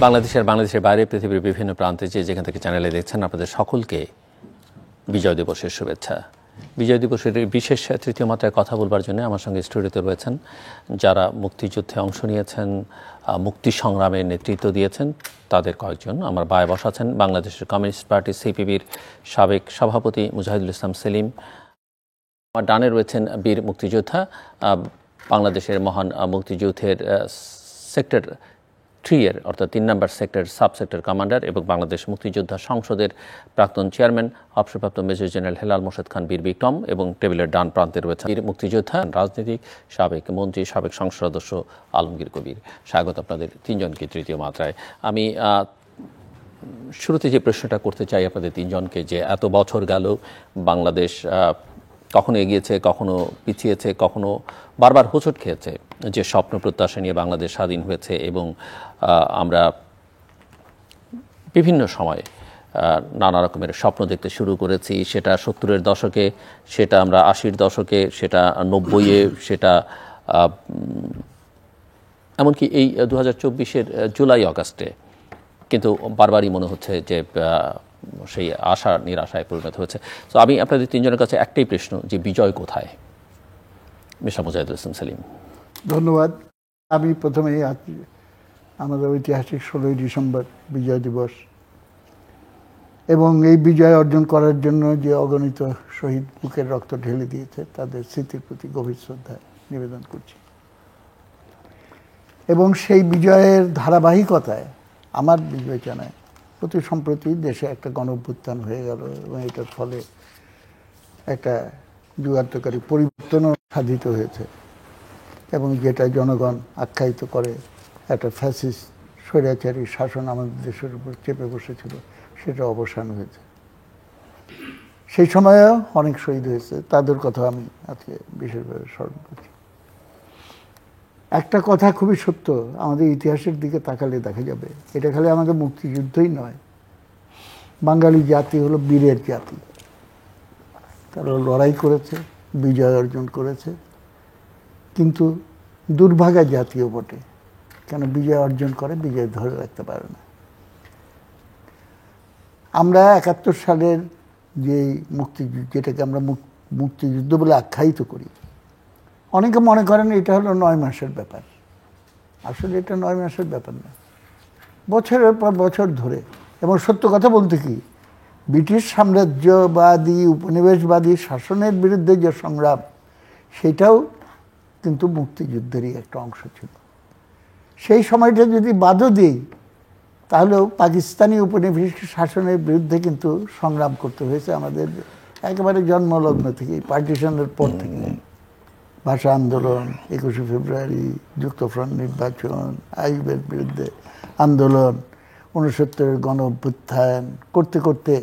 বাংলাদেশের বাইরে পৃথিবীর বিভিন্ন প্রান্তে যেখান থেকে চ্যানেলে দেখছেন আপনাদের সকলকে বিজয় দিবসের শুভেচ্ছা। বিজয় দিবসের বিশেষ তৃতীয় মাত্রায় কথা বলবার জন্য আমার সঙ্গে স্টুডিওতে রয়েছেন যারা মুক্তিযুদ্ধে অংশ নিয়েছেন, মুক্তি সংগ্রামে নেতৃত্ব দিয়েছেন, তাদের কয়েকজন আমার বায়ে বসাছেন। বাংলাদেশের কমিউনিস্ট পার্টি সিপিবির সাবেক সভাপতি মুজাহিদুল ইসলাম সেলিম, আমার ডানে রয়েছেন বীর মুক্তিযোদ্ধা, বাংলাদেশের মহান মুক্তিযুদ্ধের সেক্টর 3 অর্থাৎ 3 নম্বর সেক্টর সাব সেক্টর কমান্ডার এবং বাংলাদেশ মুক্তিযোদ্ধা সংসদের প্রাক্তন চেয়ারম্যান অবসরপ্রাপ্ত মেজর জেনারেল হেলাল মোর্শেদ খান বীর বিক্রম, এবং টেবিলের ডান প্রান্তে রয়েছে বীর মুক্তিযোদ্ধা, রাজনীতিক, সাবেক মন্ত্রী, সাবেক সংসদ সদস্য আলমগীর কবির। স্বাগত আপনাদের তিনজনকে তৃতীয় মাত্রায়। আমি শুরুতে যে প্রশ্নটা করতে চাই আপনাদের তিনজনকে, যে এত বছর গেল বাংলাদেশ কখনো এগিয়েছে, কখনো পিছিয়েছে, কখনো বারবার হোঁচট খেয়েছে, যে স্বপ্ন প্রত্যাশা নিয়ে বাংলাদেশ স্বাধীন হয়েছে এবং আমরা বিভিন্ন সময়ে নানা রকমের স্বপ্ন দেখতে শুরু করেছি। সেটা 70-এর দশকে, সেটা আমরা 80-র দশকে, সেটা 90-এ, সেটা এমনকি এই 2024-এর জুলাই আগস্টে। কিন্তু বারবারই মনে হচ্ছে যে সেই আশা নিরাশায় পরিণত হয়েছে। তো আমি আপনাদের তিনজনের কাছে একটাই প্রশ্ন, যে বিজয় কোথায়? মিস্টার মুজাহিদুল ইসলাম সেলিম। ধন্যবাদ। আমি প্রথমেই আমাদের ঐতিহাসিক 16ই ডিসেম্বর বিজয় দিবস এবং এই বিজয় অর্জন করার জন্য যে অগণিত শহীদ বুকের রক্ত ঢেলে দিয়েছে তাদের স্মৃতির প্রতি গভীর শ্রদ্ধা নিবেদন করছি। এবং সেই বিজয়ের ধারাবাহিকতায় আমার বিবেচনায় অতি সম্প্রতি দেশে একটা গণঅভ্যুত্থান হয়ে গেল এবং এটার ফলে একটা যুগান্তকারী পরিবর্তনও সাধিত হয়েছে এবং যেটা জনগণ আখ্যায়িত করে একটা ফ্যাসিস্ট স্বৈরাচারী শাসন আমাদের দেশের উপর চেপে বসেছিল, সেটা অবসান হয়েছে। সেই সময়েও অনেক শহীদ হয়েছে, তাদের কথা আমি আজকে বিশেষভাবে স্মরণ করছি। একটা কথা খুবই সত্য, আমাদের ইতিহাসের দিকে তাকালে দেখা যাবে এটা খালি আমাদের মুক্তিযুদ্ধই নয়, বাঙালি জাতি হলো বীরের জাতি। তারা লড়াই করেছে, বিজয় অর্জন করেছে, কিন্তু দুর্ভাগা জাতীয় বটে। কেন বিজয় অর্জন করে, বিজয় ধরে রাখতে পারে না। আমরা 71 সালের যে মুক্তিযুদ্ধ, যেটাকে আমরা মুক্তিযুদ্ধ বলে আখ্যায়িত করি, অনেকে মনে করেন এটা হলো 9 মাসের ব্যাপার। আসলে এটা 9 মাসের ব্যাপার না, বছরের পর বছর ধরে। এবং সত্য কথা বলতে কি, ব্রিটিশ সাম্রাজ্যবাদী উপনিবেশবাদী শাসনের বিরুদ্ধে যে সংগ্রাম, সেটাও কিন্তু মুক্তিযুদ্ধেরই একটা অংশ ছিল। সেই সময়টা যদি বাদও দিই, তাহলেও পাকিস্তানি উপনিবেশ শাসনের বিরুদ্ধে কিন্তু সংগ্রাম করতে হয়েছে আমাদের একেবারে জন্মলগ্ন থেকে, পার্টিশনের পর থেকে। ভাষা আন্দোলন, 21শে ফেব্রুয়ারি, যুক্তফ্রন্ট নির্বাচন, আইয়ুবের বিরুদ্ধে আন্দোলন, 69-এর গণ অভ্যুত্থান করতে করতে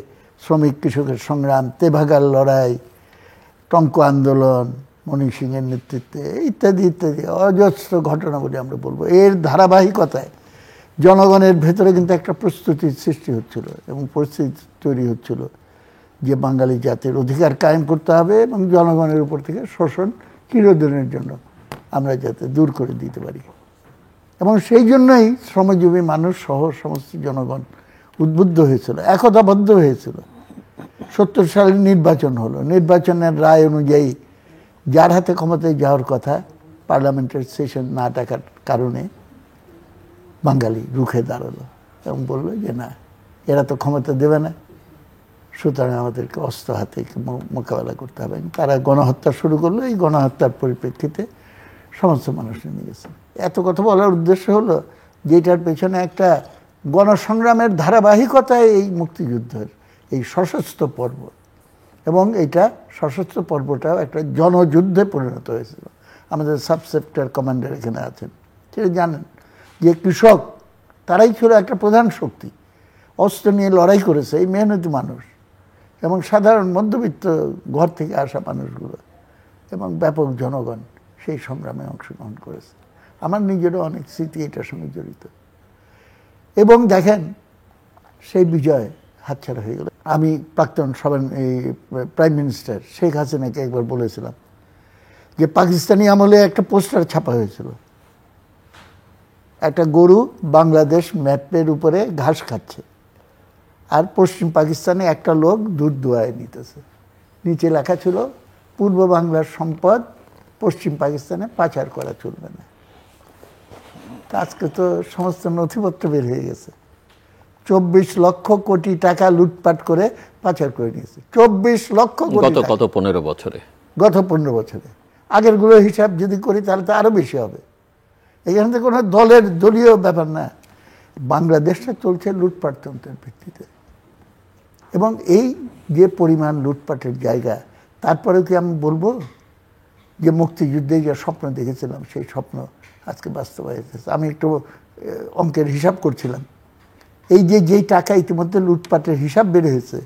শ্রমিক কৃষকের সংগ্রাম, তেভাগার লড়াই, টঙ্ক আন্দোলন মনি সিংয়ের নেতৃত্বে, ইত্যাদি ইত্যাদি অজস্র ঘটনা বলে আমরা বলবো। এর ধারাবাহিকতায় জনগণের ভেতরে কিন্তু একটা প্রস্তুতির সৃষ্টি হচ্ছিল এবং পরিস্থিতি তৈরি হচ্ছিল যে বাঙালি জাতির অধিকার কায়েম করতে হবে এবং জনগণের উপর থেকে শোষণ চিরদিনের জন্য আমরা যাতে দূর করে দিতে পারি। এবং সেই জন্যই শ্রমজীবী মানুষ সহ সমস্ত জনগণ উদ্বুদ্ধ হয়েছিল, একতাবদ্ধ হয়েছিল। 70 সালে নির্বাচন হলো, নির্বাচনের রায় অনুযায়ী যার হাতে ক্ষমতায় যাওয়ার কথা, পার্লামেন্টের সেশন না ডাকার কারণে বাঙালি রুখে দাঁড়ালো এবং বললো যে না, এরা তো ক্ষমতা দেবে না, সুতরাং আমাদেরকে অস্ত্র হাতে মোকাবেলা করতে হবে। তারা গণহত্যা শুরু করলো। এই গণহত্যার পরিপ্রেক্ষিতে সমস্ত মানুষ নেমে গেছে। এত কথা বলার উদ্দেশ্য হলো যেটার পেছনে একটা গণসংগ্রামের ধারাবাহিকতায় এই মুক্তিযুদ্ধের এই সশস্ত্র পর্ব, এবং এইটা সশস্ত্র পর্বটাও একটা জনযুদ্ধে পরিণত হয়েছিল। আমাদের সাব সেক্টর কমান্ডার এখানে আছেন, সেটা জানেন যে কৃষক তারাই ছিল একটা প্রধান শক্তি, অস্ত্র নিয়ে লড়াই করেছে এই মেহনতি মানুষ এবং সাধারণ মধ্যবিত্ত ঘর থেকে আসা মানুষগুলো এবং ব্যাপক জনগণ সেই সংগ্রামে অংশগ্রহণ করেছে। আমার নিজেরও অনেক স্মৃতি এটার সঙ্গে জড়িত। এবং দেখেন, সেই বিজয় হাতছাড়া হয়ে গেল। আমি প্রাক্তন প্রাইম মিনিস্টার শেখ হাসিনাকে একবার বলেছিলাম যে পাকিস্তানি আমলে একটা পোস্টার ছাপা হয়েছিল একটা গরু বাংলাদেশ ম্যাপের উপরে ঘাস খাচ্ছে, আর পশ্চিম পাকিস্তানে একটা লোক দুধ দোয়ায় নিতেছে। নিচে লেখা ছিল পূর্ব বাংলার সম্পদ পশ্চিম পাকিস্তানে পাচার করা চলবে না। আজকে তো সমস্ত নথিপত্র বের হয়ে গেছে। 24 লক্ষ কোটি টাকা লুটপাট করে পাচার করে নিয়েছে। 24 লক্ষ কোটি টাকা। গত 15 বছরে, গত 15 বছরে। আগেরগুলো হিসাব যদি করি তাহলে তো আরো বেশি হবে। এখানে তো কোনো দলীয় ব্যাপার না। বাংলাদেশটা চলছে লুটপাট তন্ত্রের ভিত্তিতে, এবং এই যে পরিমাণ লুটপাটের জায়গা, তারপরেও কি আমি বলবো যে মুক্তিযুদ্ধে যে স্বপ্ন দেখেছিলাম সেই স্বপ্ন আজকে বাস্তবায়িত হয়েছে? আমি একটু অঙ্কের হিসাব করছিলাম। এই যেই টাকা ইতিমধ্যে লুটপাটের হিসাব বেড়ে হয়েছে,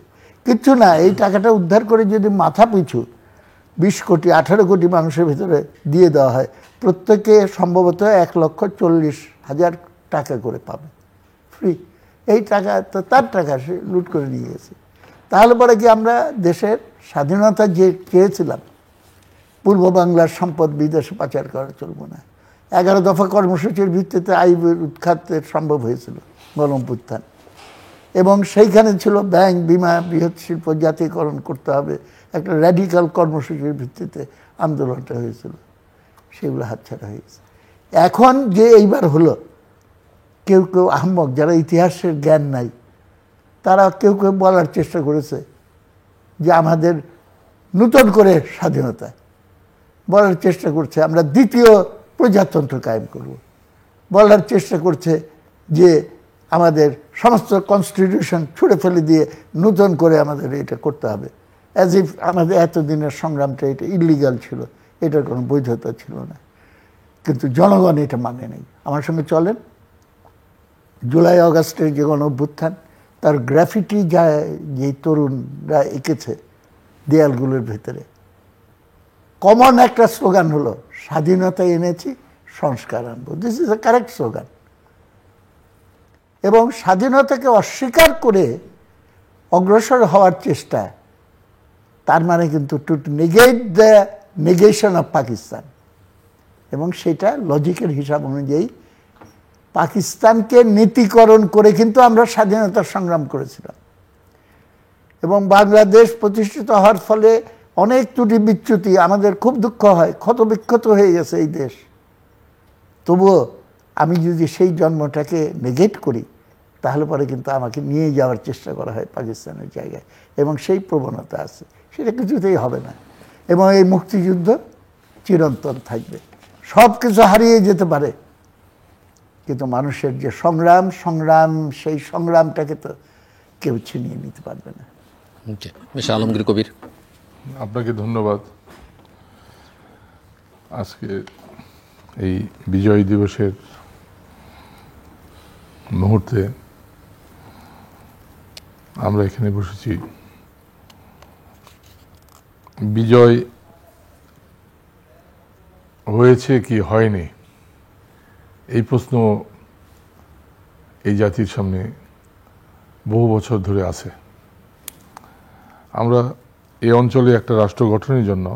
কিচ্ছু না। এই টাকাটা উদ্ধার করে যদি মাথা পিছু 20 কোটি 18 কোটি মানুষের ভিতরে দিয়ে দেওয়া হয়, প্রত্যেকে সম্ভবত 1,40,000 টাকা করে পাবে ফ্রি। এই টাকা তো তার টাকা, সে লুট করে নিয়ে গেছে। তাহলে পরে কি আমরা দেশের স্বাধীনতা যে চেয়েছিলাম, পূর্ব বাংলার সম্পদ বিদেশে পাচার করা চলবে না, 11 দফা কর্মসূচির ভিত্তিতে আয় উৎখাতের সম্ভব হয়েছিল গণঅভ্যুত্থান, এবং সেইখানে ছিল ব্যাংক, বিমা, বৃহৎ শিল্প জাতীয়করণ করতে হবে, একটা র্যাডিক্যাল কর্মসূচির ভিত্তিতে আন্দোলনটা হয়েছিল, সেগুলো হাতছাড়া হয়ে গেছে। এখন যে এইবার হলো, কেউ কেউ আহম্মক, যারা ইতিহাসের জ্ঞান নাই, তারা কেউ কেউ বলার চেষ্টা করেছে যে আমাদের নূতন করে স্বাধীনতা, বলার চেষ্টা করছে আমরা দ্বিতীয় প্রজাতন্ত্র কায়েম করব, বলার চেষ্টা করছে যে আমাদের সমস্ত কনস্টিটিউশন ছুঁড়ে ফেলে দিয়ে নূতন করে আমাদের এটা করতে হবে, অ্যাজ ইফ আমাদের এতদিনের সংগ্রামটা এটা ইলিগাল ছিল, এটার কোনো বৈধতা ছিল না। কিন্তু জনগণ এটা মানে নেই। আমার সঙ্গে চলেন, জুলাই আগস্টের যে গণঅভ্যুত্থান, তার গ্রাফিটি যা যে তরুণরা এঁকেছে দেয়ালগুলোর ভেতরে, কমন একটা স্লোগান হলো স্বাধীনতা এনেছি, সংস্কার আনবো। This is a correct slogan. এবং স্বাধীনতাকে অস্বীকার করে অগ্রসর হওয়ার চেষ্টা, তার মানে কিন্তু to negate the negation of Pakistan. এবং সেটা লজিকের হিসাব অনুযায়ী পাকিস্তানকে নীতিকরণ করে কিন্তু আমরা স্বাধীনতার সংগ্রাম করেছিলাম। এবং বাংলাদেশ প্রতিষ্ঠিত হওয়ার ফলে অনেক ত্রুটি বিচ্যুতি, আমাদের খুব দুঃখ হয়, ক্ষতবিক্ষত হয়ে গেছে এই দেশ। তবুও আমি যদি সেই জন্মটাকে নেগেট করি, তাহলে পরে কিন্তু আমাকে নিয়ে যাওয়ার চেষ্টা করা হয় পাকিস্তানের জায়গায়, এবং সেই প্রবণতা আছে। সেটা কিছুতেই হবে না। এবং এই মুক্তিযুদ্ধ চিরন্তন থাকবে। সব কিছু হারিয়ে যেতে পারে, কিন্তু মানুষের যে সংগ্রাম সেই সংগ্রামটাকে তো কেউ ছিনিয়ে নিতে পারবে না। মিস্টার আলমগীর কবির, আপনাকে ধন্যবাদ। আজকে এই বিজয় দিবসের মুহূর্তে আমরা এখানে বসেছি। বিজয় হয়েছে কি হয়নি, এই প্রশ্ন এই জাতির সামনে বহু বছর ধরে আছে। আমরা এই অঞ্চলে একটা রাষ্ট্র গঠনের জন্য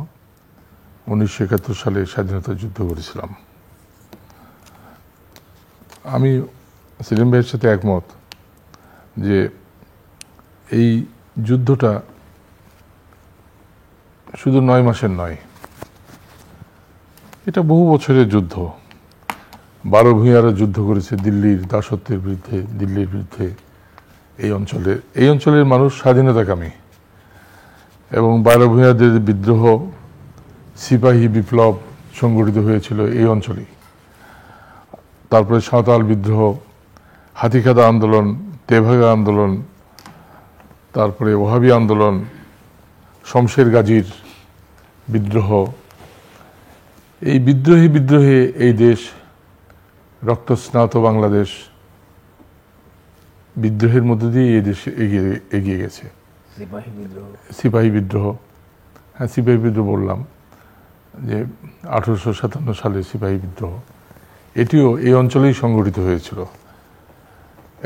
1971 সালে স্বাধীনতা যুদ্ধ করেছিলাম। আমি সেলিম ভাইয়ের সাথে একমত যে এই যুদ্ধটা শুধু 9 মাসের নয়, এটা বহু বছরের যুদ্ধ। 12 ভূঁইয়ারা যুদ্ধ করেছে দিল্লির দাসত্বের বিরুদ্ধে, দিল্লির বিরুদ্ধে। এই অঞ্চলের মানুষ স্বাধীনতাকামী, এবং 12 ভূঁইয়াদের বিদ্রোহ, সিপাহী বিপ্লব সংগঠিত হয়েছিল এই অঞ্চলেই। তারপরে সাঁওতাল বিদ্রোহ, হাতিখাদা আন্দোলন, তেভাগা আন্দোলন, তারপরে ওহাবি আন্দোলন, শমশের গাজীর বিদ্রোহ। এই বিদ্রোহে এই দেশ, রক্তস্নাত বাংলাদেশ, বিদ্রোহের মধ্য দিয়ে এই দেশ এগিয়ে গেছে। সিপাহী বিদ্রোহ, হ্যাঁ সিপাহী বিদ্রোহ বললাম, যে 1857 সালে সিপাহী বিদ্রোহ, এটিও এই অঞ্চলেই সংগঠিত হয়েছিল,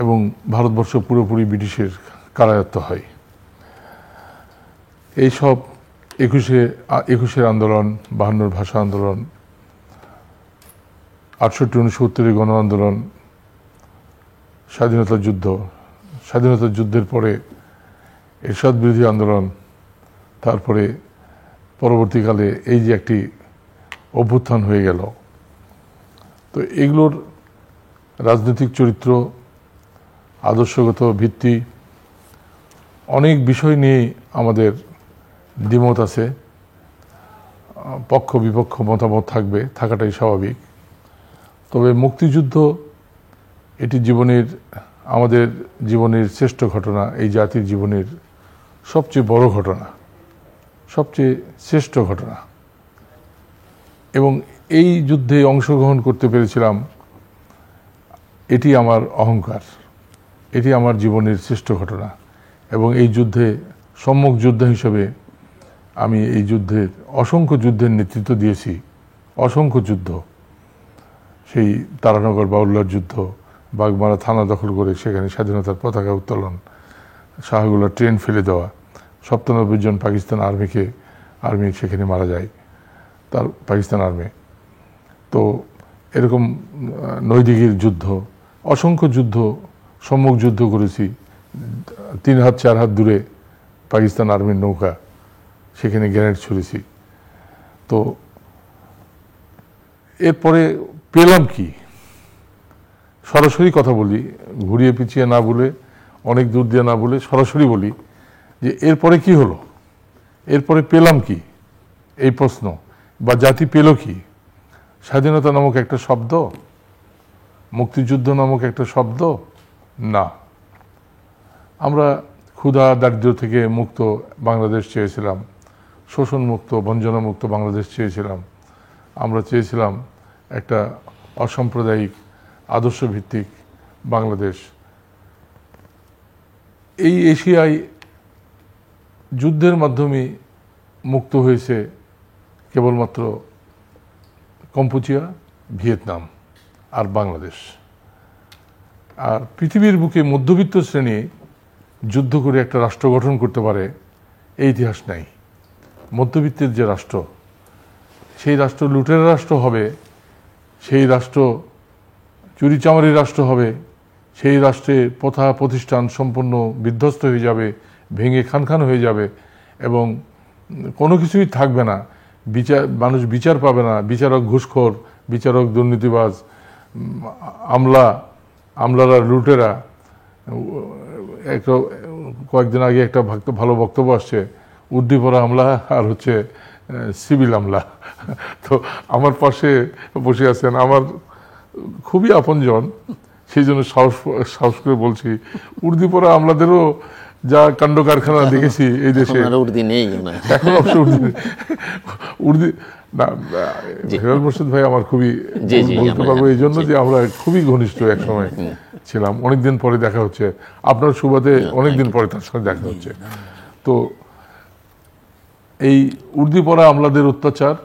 এবং ভারতবর্ষ পুরোপুরি ব্রিটিশের কারায়ত্ত হয়। এইসব 21 আন্দোলন, 52 ভাষা আন্দোলন, 68-69 গণ আন্দোলন, স্বাধীনতা যুদ্ধের পরে এরশাদ বিরোধী আন্দোলন, তারপরে পরবর্তীকালে এই যে একটি অভ্যুত্থান হয়ে গেল, তো এগুলোর রাজনৈতিক চরিত্র, আদর্শগত ভিত্তি, অনেক বিষয় নিয়ে আমাদের দ্বিমত আছে, পক্ষ বিপক্ষ মতামত থাকাটাই স্বাভাবিক। তবে মুক্তিযুদ্ধ এটি আমাদের জীবনের শ্রেষ্ঠ ঘটনা, এই জাতির জীবনের সবচেয়ে বড় ঘটনা, সবচেয়ে শ্রেষ্ঠ ঘটনা। এবং এই যুদ্ধে অংশগ্রহণ করতে পেরেছিলাম, এটি আমার অহংকার, এটি আমার জীবনের শ্রেষ্ঠ ঘটনা। এবং এই যুদ্ধে সম্মুখ যোদ্ধা হিসেবে আমি এই যুদ্ধের অসংখ্য যুদ্ধের নেতৃত্ব দিয়েছি, অসংখ্য যুদ্ধ, সেই তারানগর বাউল্লার যুদ্ধ, বাগমারা থানা দখল করে সেখানে স্বাধীনতার পতাকা উত্তোলন, শাহগুলার ট্রেন ফেলে দেওয়া, 97 জন পাকিস্তান আর্মি সেখানে মারা যায়, তার পাকিস্তান আর্মি। তো এরকম নৈদিঘির যুদ্ধ, অসংখ্য যুদ্ধ, সম্মুখ যুদ্ধ করেছি, 3 হাত 4 হাত দূরে পাকিস্তান আর্মির নৌকা, সেখানে গ্রেনেড ছুড়েছি। তো এরপরে পেলাম কি, সরাসরি কথা বলি, ঘুরিয়ে পিছিয়ে না বলে, অনেক দূর দিয়ে না বলে সরাসরি বলি যে এরপরে কি হলো, এরপরে পেলাম কি, এই প্রশ্ন, বা জাতি পেল কি? স্বাধীনতা নামক একটা শব্দ, মুক্তিযুদ্ধ নামক একটা শব্দ না। আমরা ক্ষুধা দারিদ্র থেকে মুক্ত বাংলাদেশ চেয়েছিলাম, শোষণ মুক্ত বঞ্চনা মুক্ত বাংলাদেশ চেয়েছিলাম, আমরা চেয়েছিলাম একটা অসাম্প্রদায়িক আদর্শ ভিত্তিক বাংলাদেশ। এই এশিয়ায় যুদ্ধের মাধ্যমে মুক্ত হয়েছে কেবলমাত্র কম্বোডিয়া, ভিয়েতনাম আর বাংলাদেশ। আর পৃথিবীর বুকে মধ্যবিত্ত শ্রেণী যুদ্ধ করে একটা রাষ্ট্র গঠন করতে পারে এই ইতিহাস নাই। মধ্যবিত্তের যে রাষ্ট্র, সেই রাষ্ট্র লুটের রাষ্ট্র হবে, সেই রাষ্ট্র চুরিচামারির রাষ্ট্র হবে, সেই রাষ্ট্রে প্রথা প্রতিষ্ঠান সম্পূর্ণ বিধ্বস্ত হয়ে যাবে, ভেঙে খান হয়ে যাবে এবং কোনো কিছুই থাকবে না। মানুষ বিচার পাবে না, বিচারক ঘুষখোর, বিচারক দুর্নীতিবাজ, আমলারা লুটেরা। কয়েকদিন আগে একটা ভালো বক্তব্য আসছে, উর্দিপরা আমলা আর হচ্ছে সিভিল আমলা। তো আমার পাশে বসে আছেন আমার খুবই আপনজন, সেই জন্য সাহস করে বলছি, উর্দিপরা আমলাদেরও যা কাণ্ড কারখানা দেখেছি এই দেশে, উর্দি নেই এখন অবশ্য উর্দি না। হেলাল মোর্শেদ ভাই আমার খুবই বলতে পারবো এই জন্য যে আমরা খুবই ঘনিষ্ঠ এক সময় ছিলাম, অনেকদিন পরে দেখা হচ্ছে, আপনার সুবাদে অনেকদিন পরে তার সঙ্গে দেখা হচ্ছে। তো এই উর্দি পড়া আমলাদের অত্যাচার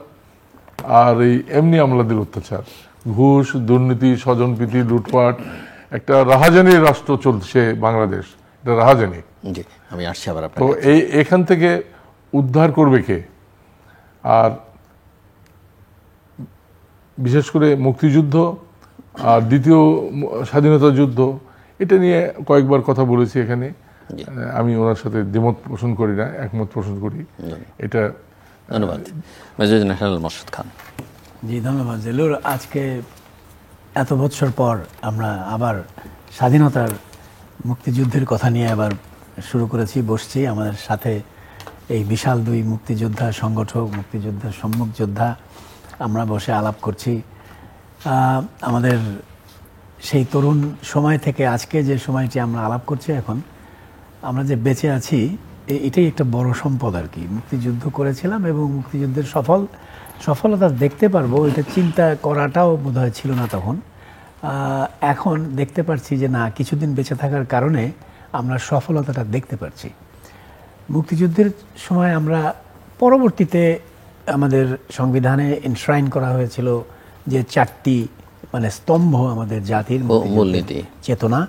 আর এই এমনি আমলাদের অত্যাচার, ঘুষ, দুর্নীতি, স্বজনপ্রীতি, লুটপাট, একটা রাহাজানির রাষ্ট্র চলছে বাংলাদেশ, এটা রাহাজানি। আমি আসছি আবার। তো এখান থেকে উদ্ধার করবে কে? আর বিশেষ করে মুক্তিযুদ্ধ আর দ্বিতীয় স্বাধীনতা যুদ্ধ, এটা নিয়ে কয়েকবার কথা বলেছি এখানে। আমি ওনার সাথে দ্বিমত পোষণ করি না, একমত পোষণ করি। এটা ধন্যবাদ মেজর জেনারেল মোর্শেদ খান। জি ধন্যবাদ জেলুর। আজকে এত বছর পর আমরা আবার স্বাধীনতার মুক্তিযুদ্ধের কথা নিয়ে আবার শুরু করেছি, বসছি। আমাদের সাথে এই বিশাল 2 মুক্তিযোদ্ধা সংগঠক, মুক্তিযোদ্ধা সম্মুখ যোদ্ধা, আমরা বসে আলাপ করছি আমাদের সেই তরুণ সময় থেকে আজকে যে সময়টি আমরা আলাপ করছি, এখন আমরা যে বেঁচে আছি, এটাই একটা বড় সম্পদ আর কি। মুক্তিযুদ্ধ করেছিলাম এবং মুক্তিযুদ্ধের সফলতা দেখতে পারবো, এটা চিন্তা করাটাও বোধহয় ছিল না তখন। এখন দেখতে পারছি যে না, কিছুদিন বেঁচে থাকার কারণে আমরা সফলতাটা দেখতে পারছি। মুক্তিযুদ্ধের সময় আমরা পরবর্তীতে আমাদের সংবিধানে এনশ্রাইন করা হয়েছিল যে 4টি স্তম্ভ আমাদের জাতির মূলনীতি, চেতনা।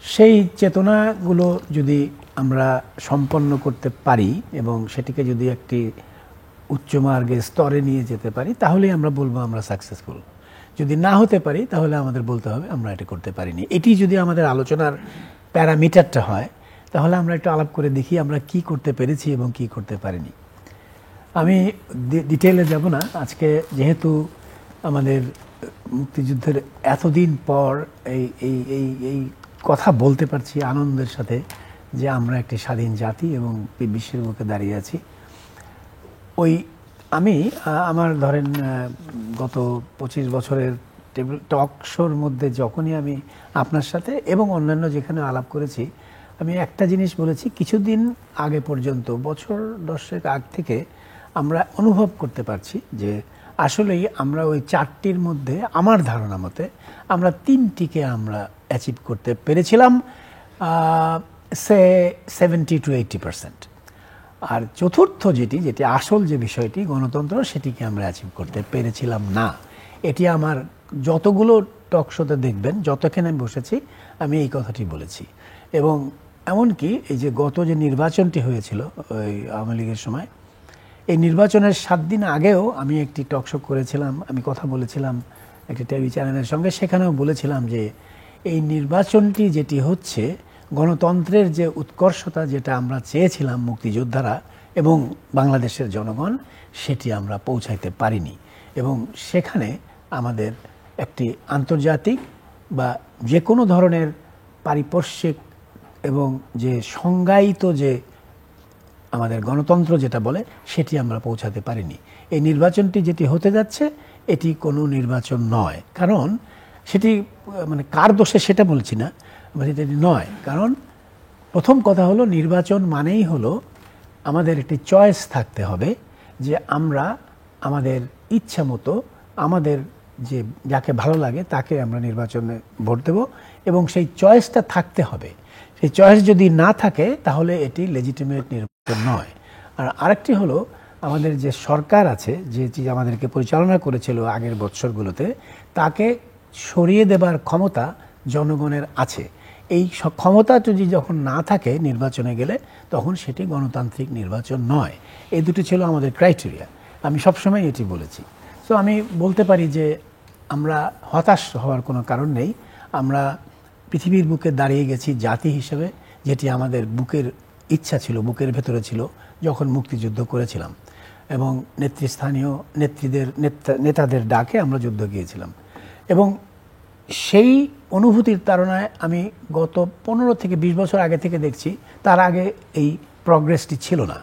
সেই চেতনাগুলো যদি আমরা সম্পন্ন করতে পারি এবং সেটিকে যদি একটি উচ্চমার্গের স্তরে নিয়ে যেতে পারি, তাহলেই আমরা বলবো আমরা সাকসেসফুল। যদি না হতে পারি তাহলে আমাদের বলতে হবে আমরা এটা করতে পারিনি। এটি যদি আমাদের আলোচনার প্যারামিটারটা হয় তাহলে আমরা একটু আলাপ করে দেখি আমরা কি করতে পেরেছি এবং কি করতে পারিনি। আমি ডিটেইলে যাব না আজকে, যেহেতু আমাদের মুক্তিযুদ্ধের এতদিন পর এই এই এই এই কথা বলতে পারছি আনন্দের সাথে যে আমরা একটি স্বাধীন জাতি এবং বিশ্বের বুকে দাঁড়িয়ে আছি। আমি আমার ধরেন গত 25 বছরের টেবিল টক শোর মধ্যে যখনই আমি আপনার সাথে এবং অন্যান্য যেখানে আলাপ করেছি, আমি একটা জিনিস বলেছি, কিছুদিন আগে পর্যন্ত বছর 10 আগ থেকে আমরা অনুভব করতে পারছি যে আসলেই আমরা ওই 4টির মধ্যে আমার ধারণা মতে আমরা 3টিকে আমরা অ্যাচিভ করতে পেরেছিলাম, সে 70 to 80%। আর চতুর্থ যেটি আসল যে বিষয়টি গণতন্ত্র, সেটিকে আমরা অ্যাচিভ করতে পেরেছিলাম না। এটি আমার যতগুলো টক শোতে দেখবেন, যতক্ষণ আমি বসেছি আমি এই কথাটি বলেছি। এবং এমনকি এই যে গত যে নির্বাচনটি হয়েছিল ওই আওয়ামী লীগের সময়, এই নির্বাচনের 7 দিন আগেও আমি একটি টক শো করেছিলাম, আমি কথা বলেছিলাম একটি টিভি চ্যানেলের সঙ্গে, সেখানেও বলেছিলাম যে এই নির্বাচনটি যেটি হচ্ছে গণতন্ত্রের যে উৎকর্ষতা যেটা আমরা চেয়েছিলাম মুক্তিযোদ্ধারা এবং বাংলাদেশের জনগণ, সেটি আমরা পৌঁছাইতে পারিনি। এবং সেখানে আমাদের একটি আন্তর্জাতিক বা যে কোনো ধরনের পারিপার্শ্বিক এবং যে সংজ্ঞায়িত যে আমাদের গণতন্ত্র যেটা বলে সেটি আমরা পৌঁছাতে পারিনি। এই নির্বাচনটি যেটি হতে যাচ্ছে এটি কোনো নির্বাচন নয়, কারণ সেটি মানে কার দোষে সেটা বলছি না, এটি নয়। কারণ প্রথম কথা হলো নির্বাচন মানেই হলো আমাদের একটি চয়েস থাকতে হবে যে আমরা আমাদের ইচ্ছা মতো আমাদের যে যাকে ভালো লাগে তাকে আমরা নির্বাচনে ভোট দেব, এবং সেই চয়েসটা থাকতে হবে। সেই চয়েস যদি না থাকে তাহলে এটি লেজিটিমেট নির্বাচন নয়। আর আরেকটি হলো আমাদের যে সরকার আছে, যে আমাদেরকে পরিচালনা করেছিল আগের বৎসরগুলোতে, তাকে সরিয়ে দেবার ক্ষমতা জনগণের আছে। এই ক্ষমতা যদি যখন না থাকে নির্বাচনে গেলে, তখন সেটি গণতান্ত্রিক নির্বাচন নয়। এই দুটি ছিল আমাদের ক্রাইটেরিয়া, আমি সবসময় এটি বলেছি। সো আমি বলতে পারি যে আমরা হতাশ হওয়ার কোনো কারণ নেই। আমরা পৃথিবীর বুকে দাঁড়িয়ে গেছি জাতি হিসেবে, যেটি আমাদের বুকের ইচ্ছা ছিল, বুকের ভেতরে ছিল যখন মুক্তিযুদ্ধ করেছিলাম, এবং নেতৃস্থানীয় নেতাদের ডাকে আমরা যুদ্ধ গিয়েছিলাম। এবং সেই অনুভূতির তাড়নায় আমি গত 15 থেকে 20 বছর আগে থেকে দেখছি, তার আগে এই প্রগ্রেসটি ছিল না,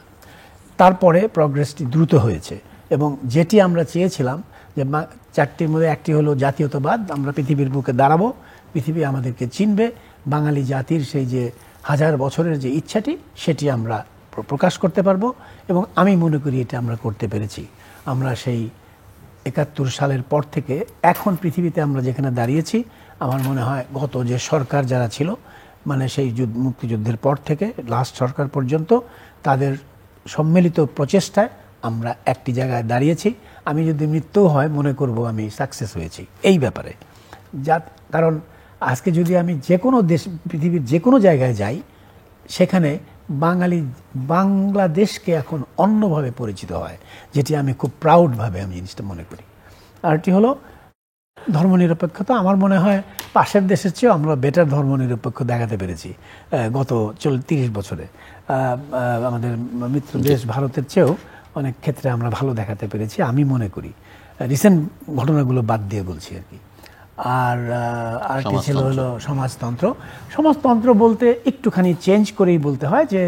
তারপরে প্রগ্রেসটি দ্রুত হয়েছে। এবং যেটি আমরা চেয়েছিলাম যে 4টির মধ্যে একটি হলো জাতীয়তাবাদ, আমরা পৃথিবীর বুকে দাঁড়াবো, পৃথিবী আমাদেরকে চিনবে, বাঙালি জাতির সেই যে 1000 বছরের যে ইচ্ছাটি সেটি আমরা প্রকাশ করতে পারবো। এবং আমি মনে করি এটা আমরা করতে পেরেছি। আমরা সেই 71 সালের পর থেকে এখন পৃথিবীতে আমরা যেখানে দাঁড়িয়েছি, আমার মনে হয় গত যে সরকার যারা ছিল, মানে সেই মুক্তিযুদ্ধের পর থেকে লাস্ট সরকার পর্যন্ত, তাদের সম্মিলিত প্রচেষ্টায় আমরা একটি জায়গায় দাঁড়িয়েছি। আমি যদি মৃত্যু হয় মনে করব আমি সাকসেস হয়েছি এই ব্যাপারে। কারণ আজকে যদি আমি যে কোনো দেশ, পৃথিবীর যে কোনো জায়গায় যাই, সেখানে বাংলাদেশকে এখন অন্যভাবে পরিচিত হয়, যেটি আমি খুব প্রাউডভাবে আমি জিনিসটা মনে করি। আরটি হলো ধর্মনিরপেক্ষতা। আমার মনে হয় পাশের দেশের চেয়েও আমরা বেটার ধর্মনিরপেক্ষ দেখাতে পেরেছি গত 30 বছরে। আমাদের মিত্র দেশ ভারতের চেয়েও অনেক ক্ষেত্রে আমরা ভালো দেখাতে পেরেছি আমি মনে করি, রিসেন্ট ঘটনাগুলো বাদ দিয়ে বলছি আর কি। আর কি ছিল হলো সমাজতন্ত্র। সমাজতন্ত্র বলতে একটুখানি চেঞ্জ করেই বলতে হয় যে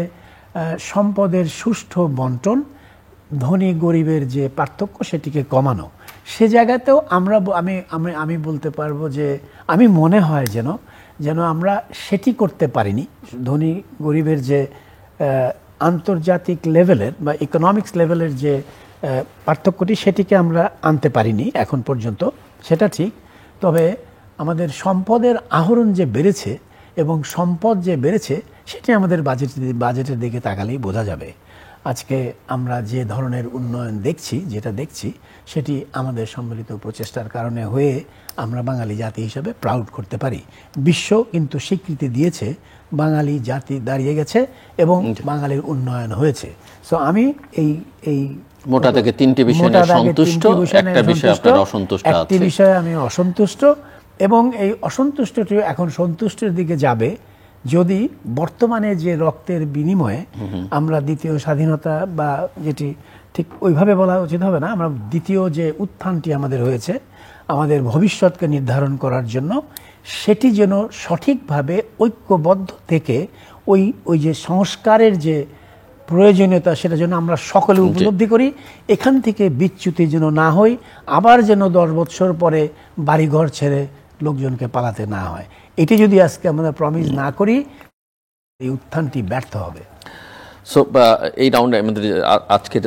সম্পদের সুষ্ঠু বন্টন, ধনী গরিবের যে পার্থক্য সেটিকে কমানো। সে জায়গাতেও আমি বলতে পারবো যে আমি মনে হয় যেন আমরা সেটি করতে পারিনি। ধনী গরিবের যে আন্তর্জাতিক লেভেলের বা ইকোনমিক্স লেভেলের যে পার্থক্যটি, সেটিকে আমরা আনতে পারিনি এখন পর্যন্ত, সেটা ঠিক। তবে আমাদের সম্পদের আহরণ যে বেড়েছে এবং সম্পদ যে বেড়েছে, সেটি আমাদের বাজেটের দিকে তাকালেই বোঝা যাবে। আজকে আমরা যে ধরনের উন্নয়ন যেটা দেখছি সেটি আমাদের সম্মিলিত প্রচেষ্টার কারণে হয়ে আমরা বাঙালি জাতি হিসেবে প্রাউড করতে পারি। বিশ্ব কিন্তু স্বীকৃতি দিয়েছে, বাঙালি জাতি দাঁড়িয়ে গেছে এবং বাঙালির উন্নয়ন হয়েছে। সো আমি এই মোটা থেকে 3টি বিষয় নিয়ে সন্তুষ্ট, একটা বিষয়ে আপনার অসন্তুষ্ট আছে। একটি বিষয়ে আমি অসন্তুষ্ট, এবং এই অসন্তুষ্টটি এখন সন্তুষ্টের দিকে যাবে যদি বর্তমানে যে রক্তের বিনিময়ে আমরা দ্বিতীয় স্বাধীনতা, বা যেটি ঠিক ওইভাবে বলা উচিত হবে না, আমরা দ্বিতীয় যে উত্থানটি আমাদের হয়েছে আমাদের ভবিষ্যৎকে নির্ধারণ করার জন্য, সেটি যেন সঠিকভাবে ঐক্যবদ্ধ থেকে ওই যে সংস্কারের যে প্রয়োজনীয়তা সেটা যেন আমরা সকলে উপলব্ধি করি, এখান থেকে বিচ্যুতি যেন না হই, আবার যেন 10 বছর পরে বাড়িঘর ছেড়ে লোকজনকে পালাতে না হয়। এটি যদি আজকে আমরা প্রমিস না করি, এই উত্থানটি ব্যর্থ হবে। সো এই রাউন্ডে আমাদের আজকের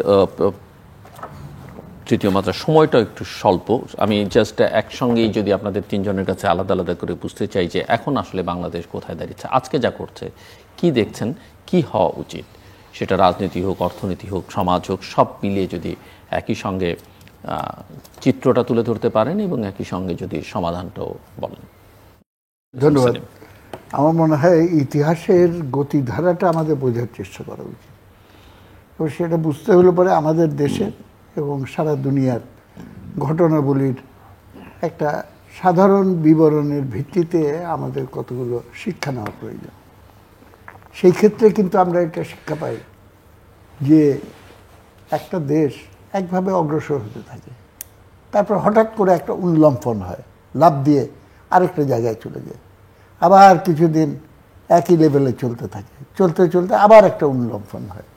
তৃতীয় মাত্রার সময়টা একটু স্বল্প। আমি জাস্ট একসঙ্গেই যদি আপনাদের তিনজনের কাছে আলাদা আলাদা করে বুঝতে চাই যে এখন আসলে বাংলাদেশ কোথায় দাঁড়িয়েছে, আজকে যা করছে কি দেখছেন, কি হওয়া উচিত, সেটা রাজনীতি হোক, অর্থনীতি হোক, সমাজ হোক, সব মিলিয়ে যদি একই সঙ্গে চিত্রটা তুলে ধরতে পারেন এবং একই সঙ্গে যদি সমাধানটাও বলেন। ধন্যবাদ। আমার মনে হয় ইতিহাসের গতিধারাটা আমাদের বোঝার চেষ্টা করা উচিত, এবং সেটা বুঝতে হলে পরে আমাদের দেশের এবং সারা দুনিয়ার ঘটনাবলীর একটা সাধারণ বিবরণের ভিত্তিতে আমাদের কতগুলো শিক্ষা নেওয়া প্রয়োজন। সেই ক্ষেত্রে কিন্তু আমরা এটা শিক্ষা পাই যে একটা দেশ একভাবে অগ্রসর হতে থাকে, তারপর হঠাৎ করে একটা উল্লম্ফন হয়, লাফ দিয়ে আরেকটা জায়গায় চলে যায়, আবার কিছুদিন একই লেভেলে চলতে থাকে, চলতে চলতে আবার একটা উল্লম্ফন হয়।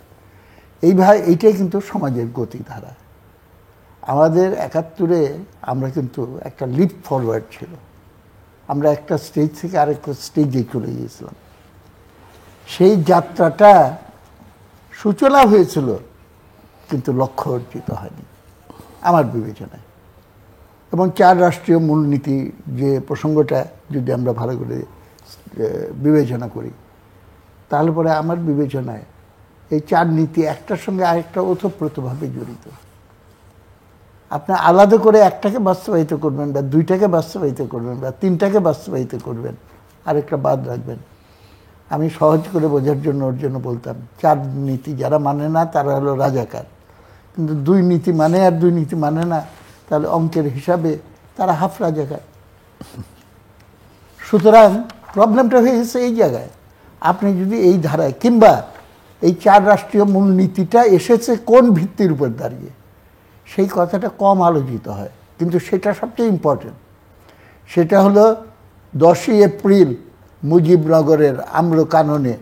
এইটাই কিন্তু সমাজের গতিধারা। আমাদের 71-এ আমরা কিন্তু একটা লিপ ফরওয়ার্ড ছিল, আমরা একটা স্টেজ থেকে আরেকটা স্টেজে চলে গিয়েছিলাম। সেই যাত্রাটা সূচনা হয়েছিল, কিন্তু লক্ষ্য অর্জিত হয়নি আমার বিবেচনায়। এবং 4 রাষ্ট্রীয় মূলনীতি যে প্রসঙ্গটা যদি আমরা ভালো করে বিবেচনা করি, তাহলে পরে আমার বিবেচনায় এই 4 নীতি একটার সঙ্গে আরেকটা ওতপ্রোতভাবে জড়িত। আপনি আলাদা করে একটাকে বাস্তবায়িত করবেন, বা 2টাকে বাস্তবায়িত করবেন, বা 3টাকে বাস্তবায়িত করবেন, আরেকটা বাদ রাখবেন। আমি সহজ করে বোঝার জন্য ওর জন্য বলতাম, 4 নীতি যারা মানে না তারা হলো রাজাকার, কিন্তু 2 নীতি মানে আর 2 নীতি মানে না, তাহলে অঙ্কের হিসাবে তারা হাফ রাজাকার। সুতরাং প্রবলেমটা হয়ে গেছে এই জায়গায়। আপনি যদি এই ধারায়, কিংবা এই 4 রাষ্ট্রীয় মূলনীতিটা এসেছে কোন ভিত্তির উপর দাঁড়িয়ে, সেই কথাটা কম আলোচিত হয়, কিন্তু সেটা সবচেয়ে ইম্পর্টেন্ট। সেটা হলো 10ই এপ্রিল মুজিবনগরের আম্র কাননে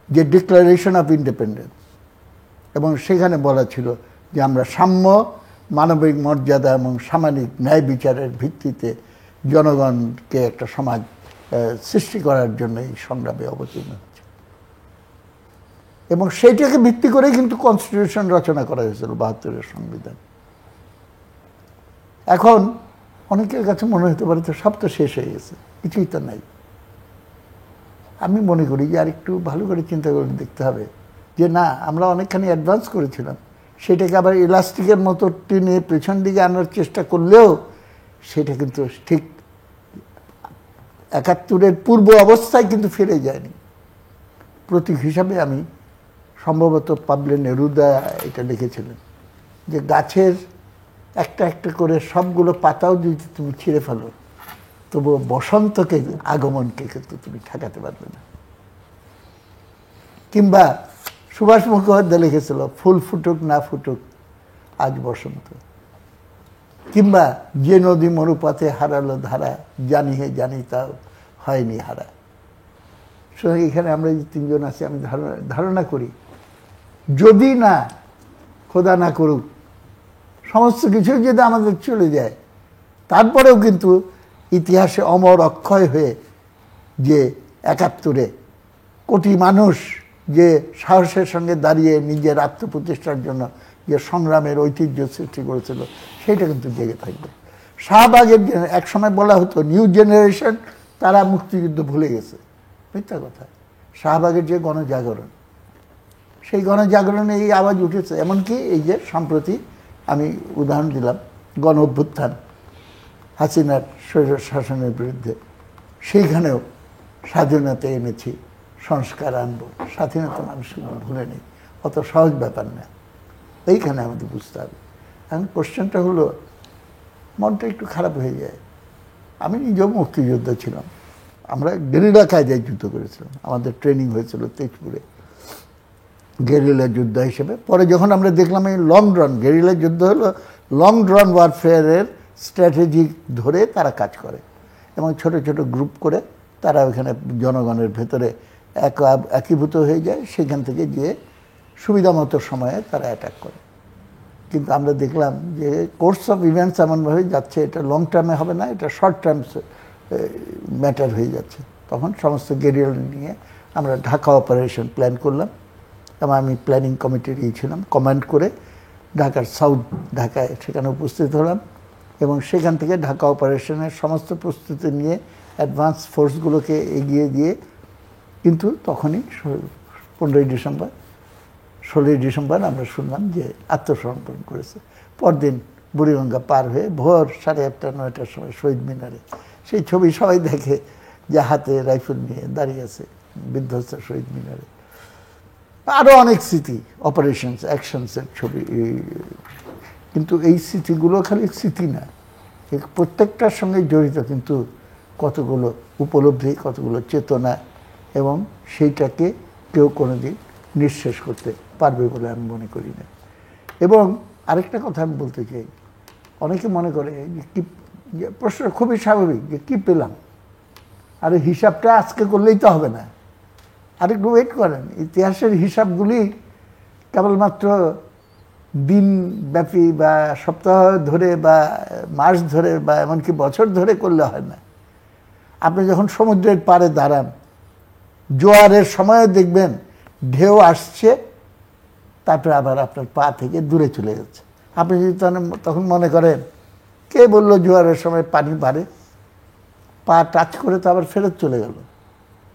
যে ডিক্লারেশন অফ ইন্ডিপেন্ডেন্স, এবং সেখানে বলা ছিল যে আমরা সাম্য, মানবিক মর্যাদা এবং সামাজিক ন্যায় বিচারের ভিত্তিতে জনগণকে একটা সমাজ সৃষ্টি করার জন্য এই সংগ্রামে অবতীর্ণ হচ্ছে। এবং সেইটাকে ভিত্তি করেই কিন্তু কনস্টিটিউশন রচনা করা হয়েছিল, 72-এর সংবিধান। এখন অনেকের কাছে মনে হতে পারে তো সব তো শেষ হয়ে গেছে, কিছুই তো নাই। আমি মনে করি যে আর একটু ভালো করে চিন্তা করে দেখতে হবে যে না, আমরা অনেকখানি অ্যাডভান্স করেছিলাম, সেটাকে আবার ইলাস্টিকের মতো টেনে পেছন দিকে আনার চেষ্টা করলেও সেটা কিন্তু ঠিক 71-এর পূর্ব অবস্থায় কিন্তু ফিরে যায়নি। প্রতীক হিসাবে আমি সম্ভবত পাবলো নেরুদা এটা লিখেছিলেন যে গাছের একটা একটা করে সবগুলো পাতাও যদি তুমি ছিঁড়ে ফেলো, তবু বসন্তকে, আগমনকে কিন্তু তুমি ঠেকাতে পারবে না। কিংবা সুভাষ মুখোপাধ্যায় লিখেছিল, ফুল ফুটুক না ফুটুক আজ বসন্ত। কিংবা যে নদী মরুপথে হারালো ধারা, জানি হে জানি তাও হয়নি হারা। সুতরাং এখানে আমরা যে 3 জন আছি, আমি ধারণা করি যদি না, খোদা না করুক, সমস্ত কিছু যদি আমাদের চলে যায়, তারপরেও কিন্তু ইতিহাসে অমর অক্ষয় হয়ে যে 71-এ কোটি মানুষ যে সাহসের সঙ্গে দাঁড়িয়ে নিজের আত্মপ্রতিষ্ঠার জন্য যে সংগ্রামের ঐতিহ্য সৃষ্টি করেছিল, সেটা কিন্তু জেগে থাকবে। শাহবাগের এক সময় বলা হতো নিউ জেনারেশন, তারা মুক্তিযুদ্ধ ভুলে গেছে, মিথ্যা কথা। শাহবাগের যে গণজাগরণ, সেই গণজাগরণে এই আওয়াজ উঠেছে। এমনকি এই যে সম্প্রতি আমি উদাহরণ দিলাম গণ অভ্যুত্থান, হাসিনার স্বৈর শাসনের বিরুদ্ধে, সেইখানেও স্বাধীনতা এনেছি, সংস্কার আনবো। স্বাধীনতা মানুষ ভুলে নেই, অত সহজ ব্যাপার না। এইখানে আমাদের বুঝতে হবে। এখন কোশ্চেনটা হলো, মনটা একটু খারাপ হয়ে যায়। আমি নিজেও মুক্তিযোদ্ধা ছিলাম, আমরা গেরিলা কায়দায় যুদ্ধ করেছিলাম, আমাদের ট্রেনিং হয়েছিল তেজপুরে গেরিলা যুদ্ধ হিসেবে। পরে যখন আমরা দেখলাম এই লং রান, গেরিলা যুদ্ধ হলো লং রান ওয়ারফেয়ারের স্ট্র্যাটেজি ধরে তারা কাজ করে এবং ছোট ছোট গ্রুপ করে তারা ওখানে জনগণের ভেতরে একীভূত হয়ে যায়, সেখান থেকে গিয়ে সুবিধা মতো সময়ে তারা অ্যাটাক করে। কিন্তু আমরা দেখলাম যে কোর্স অফ ইভেন্টস এমনভাবে যাচ্ছে, এটা লং টার্মে হবে না, এটা শর্ট টার্মস ম্যাটার হয়ে যাচ্ছে। তখন সমস্ত গেরিলা নিয়ে আমরা ঢাকা অপারেশন প্ল্যান করলাম এবং আমি প্ল্যানিং কমিটির ছিলাম, কমান্ড করে ঢাকার সাউথ ঢাকায় সেখানে উপস্থিত হলাম এবং সেখান থেকে ঢাকা অপারেশনের সমস্ত প্রস্তুতি নিয়ে অ্যাডভান্স ফোর্সগুলোকে এগিয়ে দিয়ে, কিন্তু তখনই 15ই ডিসেম্বর 16ই ডিসেম্বর আমরা শুনলাম যে আত্মসমর্পণ করেছে। পরদিন বুড়িগঙ্গা পার হয়ে ভোর 8:30 9টার সময় শহীদ মিনারে সেই ছবি সবাই দেখে, যে হাতে রাইফেল নিয়ে দাঁড়িয়ে আছে বিধ্বস্ত শহীদ মিনারে। আরও অনেক স্মৃতি, অপারেশনস অ্যাকশনসের ছবি। কিন্তু এই স্মৃতিগুলো খালি স্মৃতি না, প্রত্যেকটার সঙ্গে জড়িত কিন্তু কতগুলো উপলব্ধি, কতগুলো চেতনা, এবং সেইটাকে কেউ কোনোদিন নিঃশেষ করতে পারবে বলে আমি মনে করি না। এবং আরেকটা কথা আমি বলতে চাই, অনেকে মনে করে যে কি, প্রশ্ন খুবই স্বাভাবিক যে কী পেলাম, আরে হিসাবটা আজকে করলেই তো হবে না, আরেকটু ওয়েট করেন। ইতিহাসের হিসাবগুলি কেবলমাত্র দিনব্যাপী বা সপ্তাহ ধরে বা মাস ধরে বা এমনকি বছর ধরে করলে হয় না। আপনি যখন সমুদ্রের পাড়ে দাঁড়ান, জোয়ারের সময় দেখবেন ঢেউ আসছে, তারপরে আবার আপনার পা থেকে দূরে চলে যাচ্ছে। আপনি যদি তখন মনে করেন কে বললো জোয়ারের সময় পানি বাড়ে, পা টাচ করে তো আবার ফেরত চলে গেল।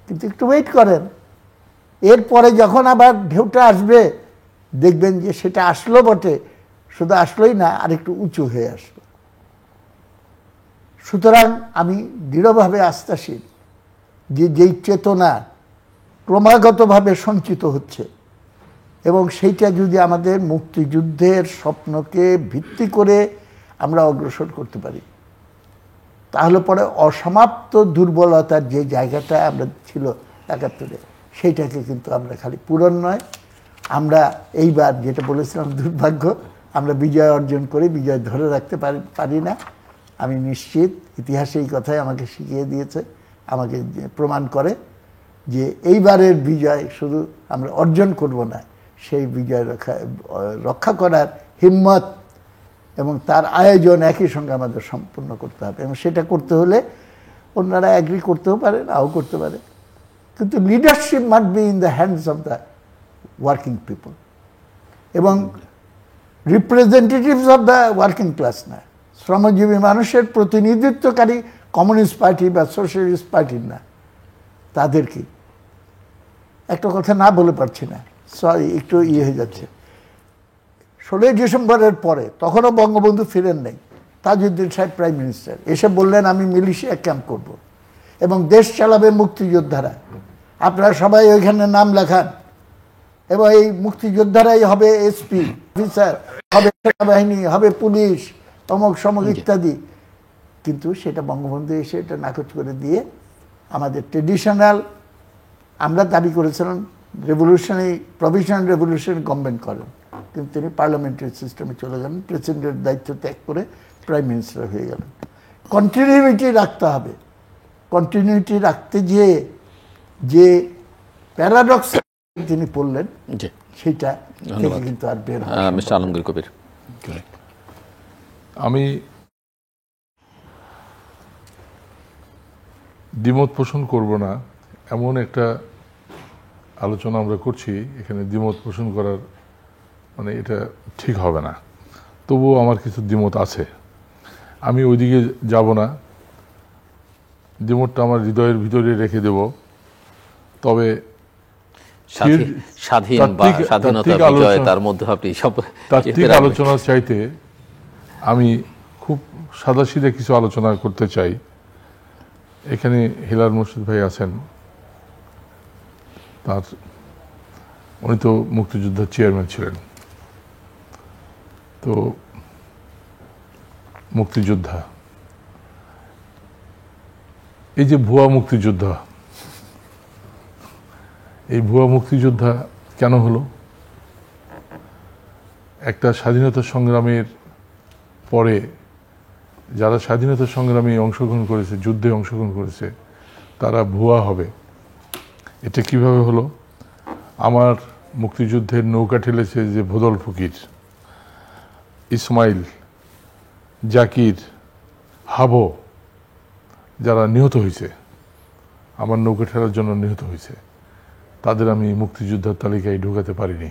কিন্তু একটু ওয়েট করেন, এরপরে যখন আবার ঢেউটা আসবে দেখবেন যে সেটা আসলো বটে, শুধু আসলোই না, আরেকটু উঁচু হয়ে আসলো। সুতরাং আমি দৃঢ়ভাবে আস্থাশীল যে যেই চেতনা ক্রমাগতভাবে সঞ্চিত হচ্ছে এবং সেইটা যদি আমাদের মুক্তিযুদ্ধের স্বপ্নকে ভিত্তি করে আমরা অগ্রসর করতে পারি, তাহলে পরে অসমাপ্ত দুর্বলতার যে জায়গাটা আমরা ছিল 71-এ, সেইটাকে কিন্তু আমরা খালি পূরণ নয়, আমরা এইবার যেটা বলেছিলাম দুর্ভাগ্য, আমরা বিজয় অর্জন করে বিজয় ধরে রাখতে পারি না। আমি নিশ্চিত ইতিহাস এই কথাই আমাকে শিখিয়ে দিয়েছে, আমাকে প্রমাণ করে যে এইবারের বিজয় শুধু আমরা অর্জন করব না, সেই বিজয় রক্ষা করার হিম্মত এবং তার আয়োজন একই সঙ্গে আমাদের সম্পূর্ণ করতে হবে। এবং সেটা করতে হলে অন্যরা অ্যাগ্রি করতেও পারে, নাও করতে পারে, কিন্তু leadership must be in the hands of the working people এবং representatives of the working class না, শ্রমজীবী মানুষের প্রতিনিধিত্বকারী কমিউনিস্ট পার্টি বা সোশ্যালিস্ট পার্টির না, তাদেরকে। একটা কথা না বলে পারছি না, সরি, একটু হয়ে যাচ্ছে। 16ই ডিসেম্বরের পরে তখনও বঙ্গবন্ধু ফিরেন নাই, তাজউদ্দিন সাহেব প্রাইম মিনিস্টার এসে বললেন আমি মিলিশিয়া ক্যাম্প করব এবং দেশ চালাবে মুক্তিযোদ্ধারা, আপনারা সবাই ওইখানে নাম লেখান এবং এই মুক্তিযোদ্ধারাই হবে এসপি অফিসার, হবে সেনাবাহিনী, হবে পুলিশ, অমুক সমক ইত্যাদি। কিন্তু সেটা বঙ্গবন্ধু এসে এটা নাকচ করে দিয়ে আমাদের ট্রেডিশনাল, আমরা দাবি করেছিলাম রেভলিউশনারি, প্রভিশনাল রেভলিউশনারি গভর্নমেন্ট করেন, কিন্তু তিনি পার্লামেন্টারি সিস্টেমে চলে গেলেন, প্রেসিডেন্টের দায়িত্ব ত্যাগ করে প্রাইম মিনিস্টার হয়ে গেলেন। কন্টিনিউইটি রাখতে হবে, কন্টিনিউইটি রাখতে গিয়ে যে প্যারাডক্স তিনি পড়লেন সেটা থেকে কিন্তু আর বের হয়। মিস্টার আলমগীর কবির, আমি দ্বিমত পোষণ করব না, এমন একটা আলোচনা আমরা করছি, এখানে দ্বিমত পোষণ করার মানে এটা ঠিক হবে না। তবুও আমার কিছু দ্বিমত আছে, আমি ওইদিকে যাব না, দ্বিমতটা আমার হৃদয়ের ভিতরে রেখে দেব। তবে তাত্ত্বিক আলোচনার চাইতে আমি খুব সাদাসিধে কিছু আলোচনা করতে চাই। এখানে হেলাল মুর্শিদ ভাই আছেন, উনি তো মুক্তিযোদ্ধার চেয়ারম্যান ছিলেন, তো মুক্তিযোদ্ধা, এই যে ভুয়া মুক্তিযোদ্ধা, এই ভুয়া মুক্তিযোদ্ধা কেন হলো? একটা স্বাধীনতা সংগ্রামের পরে যারা স্বাধীনতা সংগ্রামে অংশগ্রহণ করেছে, যুদ্ধে অংশগ্রহণ করেছে, তারা ভুয়া হবে, এটা কিভাবে হলো? আমার মুক্তিযুদ্ধের নৌকা ঠেলেছে যে ভোদল ফকির, ইসমাইল, জাকির, হাবো, যারা নিহত হয়েছে, আমার নৌকা ঠেলার জন্য নিহত হয়েছে, তাদের আমি মুক্তিযোদ্ধার তালিকায় ঢোকাতে পারিনি।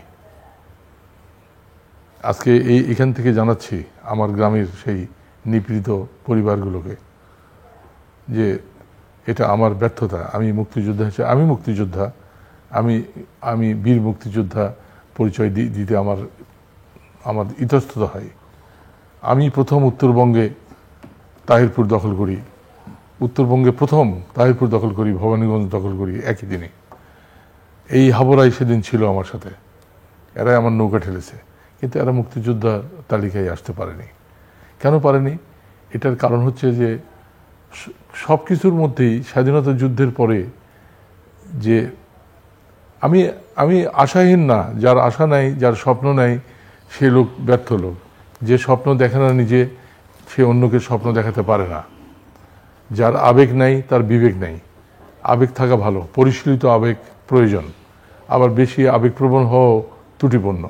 আজকে এখান থেকে জানাচ্ছি আমার গ্রামের সেই নিপীড়িত পরিবারগুলোকে যে এটা আমার ব্যর্থতা। আমি মুক্তিযোদ্ধা হিসেবে, আমি মুক্তিযোদ্ধা, আমি বীর মুক্তিযোদ্ধা পরিচয় দিতে আমার ইতস্তত হয়। আমি প্রথম উত্তরবঙ্গে তাহিরপুর দখল করি, উত্তরবঙ্গে প্রথম তাহিরপুর দখল করি, ভবানীগঞ্জ দখল করি একই দিনে। এই হাবরাই সেদিন ছিল আমার সাথে, এরাই আমার নৌকা ঠেলেছে, কিন্তু এরা মুক্তিযোদ্ধা তালিকায় আসতে পারেনি। কেন পারেনি? এটার কারণ হচ্ছে যে সব কিছুর মধ্যেই স্বাধীনতা যুদ্ধের পরে যে আমি আশাহীন না, যার আশা নাই, যার স্বপ্ন নাই, সে লোক ব্যর্থ লোক। যে স্বপ্ন দেখে না নিজে, সে অন্যকে স্বপ্ন দেখাতে পারে না। যার আবেগ নাই, তার বিবেক নাই। আবেগ থাকা ভালো, পরিশীলিত আবেগ প্রয়োজন, আবার বেশি আবেগপ্রবণ হওয়া ত্রুটিপূর্ণ।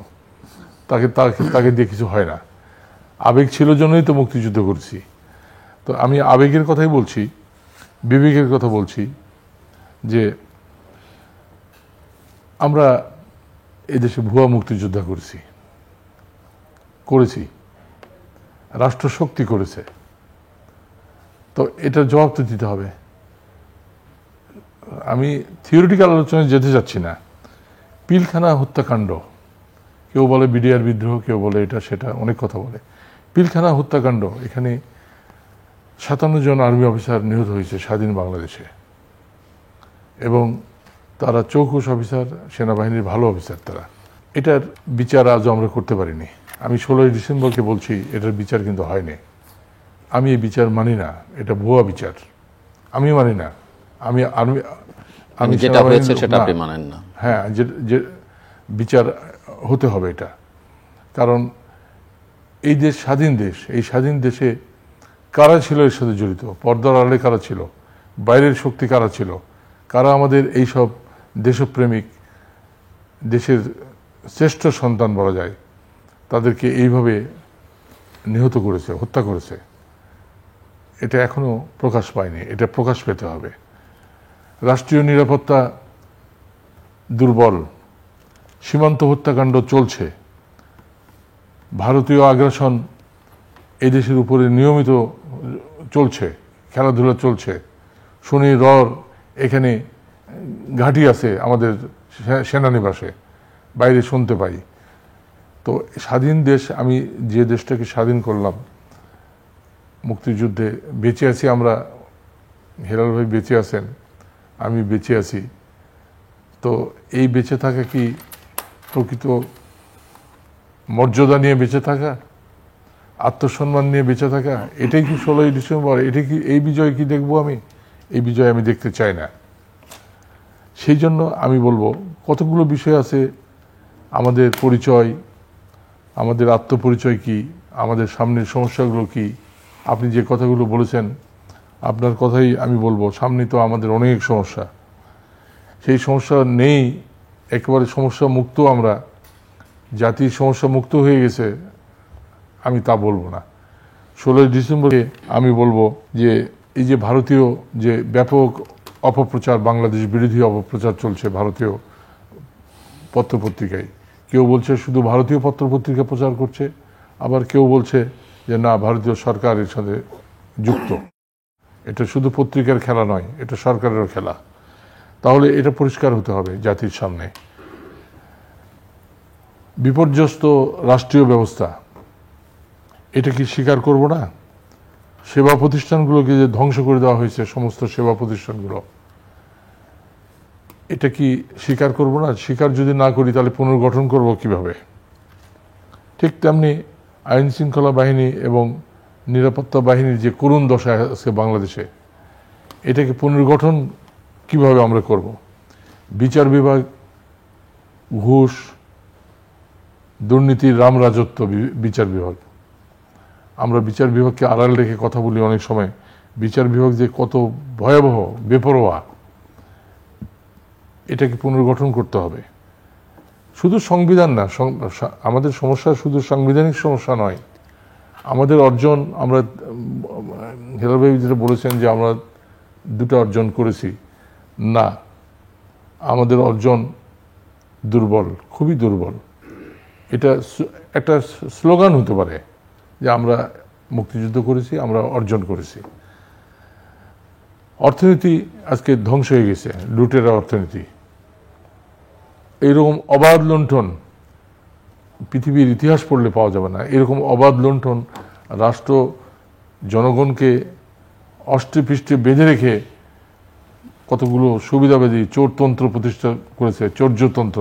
তাকে দিয়ে কিছু হয় না। আবেগ ছিল জন্যই তো মুক্তিযুদ্ধ করছি। তো আমি আবেগের কথাই বলছি, বিবেকের কথা বলছি যে আমরা এদেশে ভুয়া মুক্তিযোদ্ধা করেছি, রাষ্ট্রশক্তি করেছে। তো এটার জবাব তো দিতে হবে। আমি থিওরিটিক্যাল আলোচনায় যেতে যাচ্ছি না। পিলখানা হত্যাকাণ্ড, কেউ বলে বিডিআর বিদ্রোহ, কেউ বলে এটা সেটা, অনেক কথা বলে। পিলখানা হত্যাকাণ্ড, এখানে 57 জন আর্মি অফিসার নিহত হয়েছে স্বাধীন বাংলাদেশে, এবং তারা চৌকুশ অফিসার, সেনাবাহিনীর ভালো অফিসার তারা। এটার বিচার আজও আমরা করতে পারিনি। আমি 16ই ডিসেম্বরকে বলছি এটার বিচার কিন্তু হয়নি। আমি এই বিচার মানি না, এটা ভুয়া বিচার, আমি মানি না। আমি যেটা হয়েছে সেটা আপনি মানেন না? হ্যাঁ, যে বিচার হতে হবে এটা। কারণ এই দেশ স্বাধীন দেশ, এই স্বাধীন দেশে কারা ছিল এর সাথে জড়িত, পর্দার আড়ালে কারা ছিল, বাইরের শক্তি কারা ছিল, কারা আমাদের এই সব দেশপ্রেমিক, দেশের শ্রেষ্ঠ সন্তান বলা যায়, তাদেরকে এইভাবে নিহত করেছে, হত্যা করেছে, এটা এখনো প্রকাশ পায়নি। এটা প্রকাশ পেতে হবে। রাষ্ট্রীয় নিরাপত্তা দুর্বল, সীমান্ত হত্যাকাণ্ড চলছে, ভারতীয় আগ্রাসন এই দেশের উপরে নিয়মিত চলছে, খেলাধুলা চলছে। শনি রর এখানে ঘাঁটি আছে আমাদের সেনানিবাসে, বাইরে শুনতে পাই। তো স্বাধীন দেশ, আমি যে দেশটাকে স্বাধীন করলাম মুক্তিযুদ্ধে, বেঁচে আছি আমরা, হেলাল ভাই বেঁচে আছেন, আমি বেঁচে আছি। তো এই বেঁচে থাকা কি প্রকৃত মর্যাদা নিয়ে বেঁচে থাকা, আত্মসম্মান নিয়ে বেঁচে থাকা? এটাই কি 16ই ডিসেম্বর? এই বিজয় কি দেখবো আমি? এই বিজয় আমি দেখতে চাই না। সেই জন্য আমি বলবো, কতগুলো বিষয় আছে আমাদের পরিচয়, আমাদের আত্মপরিচয় কি, আমাদের সামনের সমস্যাগুলো কি। আপনি যে কথাগুলো বলেছেন, আপনার কথাই আমি বলবো, সামনে তো আমাদের অনেক সমস্যা। সেই সমস্যা নেই, একেবারে সমস্যা মুক্ত, আমরা জাতির সমস্যা মুক্ত হয়ে গেছে, আমি তা বলবো না। 16ই ডিসেম্বরে আমি বলবো যে এই যে ভারতীয় যে ব্যাপক অপপ্রচার, বাংলাদেশ বিরোধী অপপ্রচার চলছে ভারতীয় পত্রপত্রিকায়, কেউ বলছে শুধু ভারতীয় পত্রপত্রিকা প্রচার করছে, আবার কেউ বলছে যে না, ভারতীয় সরকার এর সাথে যুক্ত। এটা শুধু পত্রিকার খেলা নয়, এটা সরকারেরও খেলা। তাহলে এটা পরিষ্কার হতে হবে জাতির সামনে। বিপর্যস্ত রাষ্ট্রীয় ব্যবস্থা, এটা কি স্বীকার করব না? সেবা প্রতিষ্ঠানগুলোকে যে ধ্বংস করে দেওয়া হয়েছে, সমস্ত সেবা প্রতিষ্ঠানগুলো, এটা কি স্বীকার করব না? স্বীকার যদি না করি, তাহলে পুনর্গঠন করব কিভাবে? ঠিক তেমনি আইন শৃঙ্খলা বাহিনী এবং নিরাপত্তা বাহিনীর যে করুণ দশা আছে বাংলাদেশে, এটাকে পুনর্গঠন কিভাবে আমরা করব। বিচার বিভাগ ঘুষ দুর্নীতির রামরাজত্ব, বিচার বিভাগ। আমরা বিচার বিভাগকে আড়াল রেখে কথা বলি অনেক সময়। বিচার বিভাগ যে কত ভয়াবহ, বেপরোয়া, এটাকে পুনর্গঠন করতে হবে। শুধু সংবিধান না, আমাদের সমস্যা শুধু সাংবিধানিক সমস্যা নয়, আমাদের অর্জন। আমরা হেলাল ভাই যেটা বলেছেন যে আমরা দুটো অর্জন করেছি, না, আমাদের অর্জন দুর্বল, খুবই দুর্বল। এটা একটা স্লোগান হতে পারে যে আমরা মুক্তিযুদ্ধ করেছি, আমরা অর্জন করেছি। অর্থনীতি আজকে ধ্বংস হয়ে গেছে, লুটেরা অর্থনীতি। এইরকম অবাধ লুণ্ঠন পৃথিবীর ইতিহাস পড়লে পাওয়া যাবে না। এরকম অবাধ লুণ্ঠন, রাষ্ট্র জনগণকে অষ্টে পৃষ্ঠে বেঁধে রেখে কতগুলো সুবিধাবাদী চোরতন্ত্র প্রতিষ্ঠা করেছে, চৌর্যতন্ত্র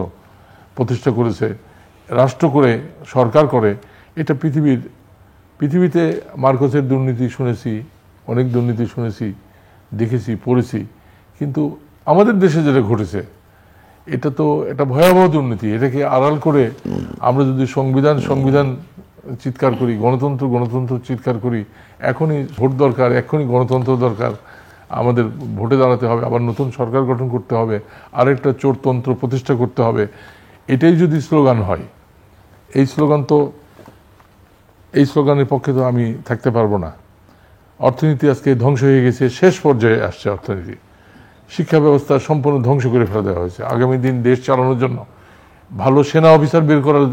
প্রতিষ্ঠা করেছে, রাষ্ট্র করে, সরকার করে। এটা পৃথিবীতে মার্কসের দুর্নীতি শুনেছি, অনেক দুর্নীতি শুনেছি, দেখেছি, পড়েছি, কিন্তু আমাদের দেশে যেটা ঘটেছে এটা তো একটা ভয়াবহ দুর্নীতি। এটাকে আড়াল করে আমরা যদি সংবিধান চিৎকার করি, গণতন্ত্র চিৎকার করি, এখনই ভোট দরকার, এখনই গণতন্ত্র দরকার, আমাদের ভোটে দাঁড়াতে হবে, আবার নতুন সরকার গঠন করতে হবে, আরেকটা চোরতন্ত্র প্রতিষ্ঠা করতে হবে, এটাই যদি স্লোগান হয়, এই স্লোগানের পক্ষে তো আমি থাকতে পারবো না। অর্থনীতি আজকে ধ্বংস হয়ে গেছে, শেষ পর্যায়ে আসছে অর্থনীতি। শিক্ষা ব্যবস্থা সম্পূর্ণ ধ্বংস করে ফেলে দেওয়া হয়েছে। আগামী দিন দেশ চালানোর জন্য ভালো সেনা অফিসার বের করার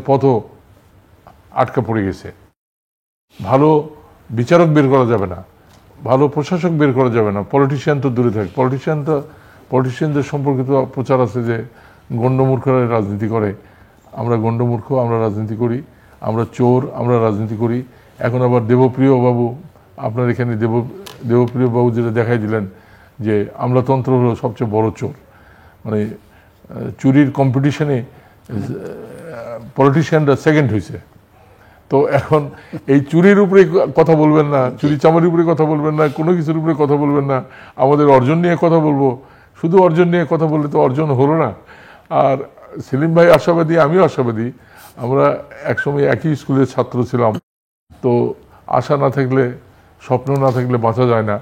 পথও আটকা পড়ে গেছে। ভালো বিচারক বের করা যাবে না, ভালো প্রশাসক বের করা যাবে না, পলিটিশিয়ান তো দূরে থাকে। পলিটিশিয়ানদের সম্পর্কিত প্রচার আছে যে গণ্ডমূর্খরা রাজনীতি করে। আমরা গণ্ডমূর্খ, আমরা রাজনীতি করি, আমরা চোর, আমরা রাজনীতি করি। এখন আবার দেবপ্রিয় বাবু, আপনার এখানে দেবপ্রিয় বাবু যেটা দেখাই দিলেন যে আমলাতন্ত্র হলো সবচেয়ে বড় চোর। চুরির কম্পিটিশনে পলিটিশিয়ানরা সেকেন্ড হয়েছে। তো এখন এই চুরির উপরে কথা বলবেন না, চুরি চামারির উপরে কথা বলবেন না, কোনো কিছুর উপরে কথা বলবেন না, আমাদের অর্জন নিয়ে কথা বলবো। শুধু অর্জন নিয়ে কথা বললে তো অর্জন হলো না। আর সেলিম ভাই আশাবাদী, আমিও আশাবাদী। আমরা একসময় একই স্কুলের ছাত্র ছিলাম। তো আশা না থাকলে, স্বপ্ন না থাকলে বাঁচা যায় না।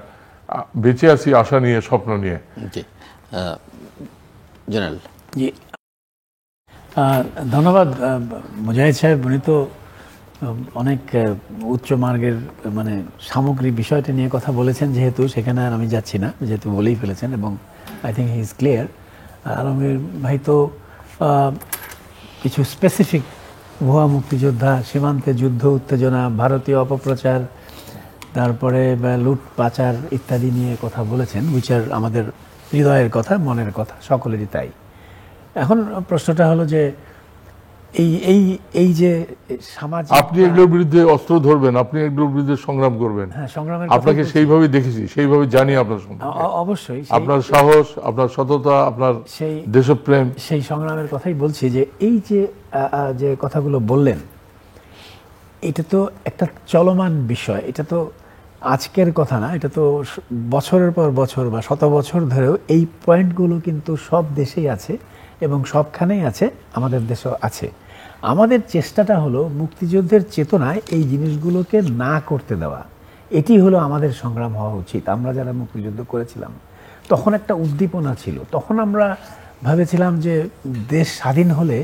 বেঁচে আছি আশা নিয়ে, স্বপ্ন নিয়ে। জি, জেনারেল। জি, ধন্যবাদ মুজাহিদ সাহেব। উনি তো অনেক উচ্চ মার্গের সামগ্রিক বিষয়টা নিয়ে কথা বলেছেন, যেহেতু সেখানে আর আমি যাচ্ছি না, যেহেতু বলেই ফেলেছেন, এবং I think he is clear. Alamgir ভাই তো কিছু স্পেসিফিক ভুয়া মুক্তিযোদ্ধা, সীমান্তে যুদ্ধ উত্তেজনা, ভারতীয় অপপ্রচার, তারপরে লুট পাচার ইত্যাদি নিয়ে কথা বলেছেন, বিচার আমাদের হৃদয়ের কথা, মনের কথা, সকলেরই তাই। এখন প্রশ্নটা হলো যে এই যে সামাজিক, আপনি এগুলোর বিরুদ্ধে অস্ত্র ধরবেন, আপনি এগুলোর বিরুদ্ধে সংগ্রাম করবেন। আপনাকে সেইভাবে দেখেছি, সেইভাবে জানি আপনার সম্পর্কে। অবশ্যই আপনার সাহস, আপনার সততা, আপনার দেশপ্রেম, সেই সংগ্রামের কথাই বলছি। যে এই যে কথাগুলো বললেন, এটা তো একটা চলমান বিষয়, এটা তো আজকের কথা না, এটা তো বছরের পর বছর বা শত বছর ধরেও এই পয়েন্টগুলো কিন্তু সব দেশেই আছে এবং সবখানেই আছে, আমাদের দেশেও আছে। আমাদের চেষ্টাটা হলো মুক্তিযুদ্ধের চেতনায় এই জিনিসগুলোকে না করতে দেওয়া। এটি হলো আমাদের সংগ্রাম হওয়া উচিত। আমরা যারা মুক্তিযুদ্ধ করেছিলাম তখন একটা উদ্দীপনা ছিল, তখন আমরা ভেবেছিলাম যে দেশ স্বাধীন হলে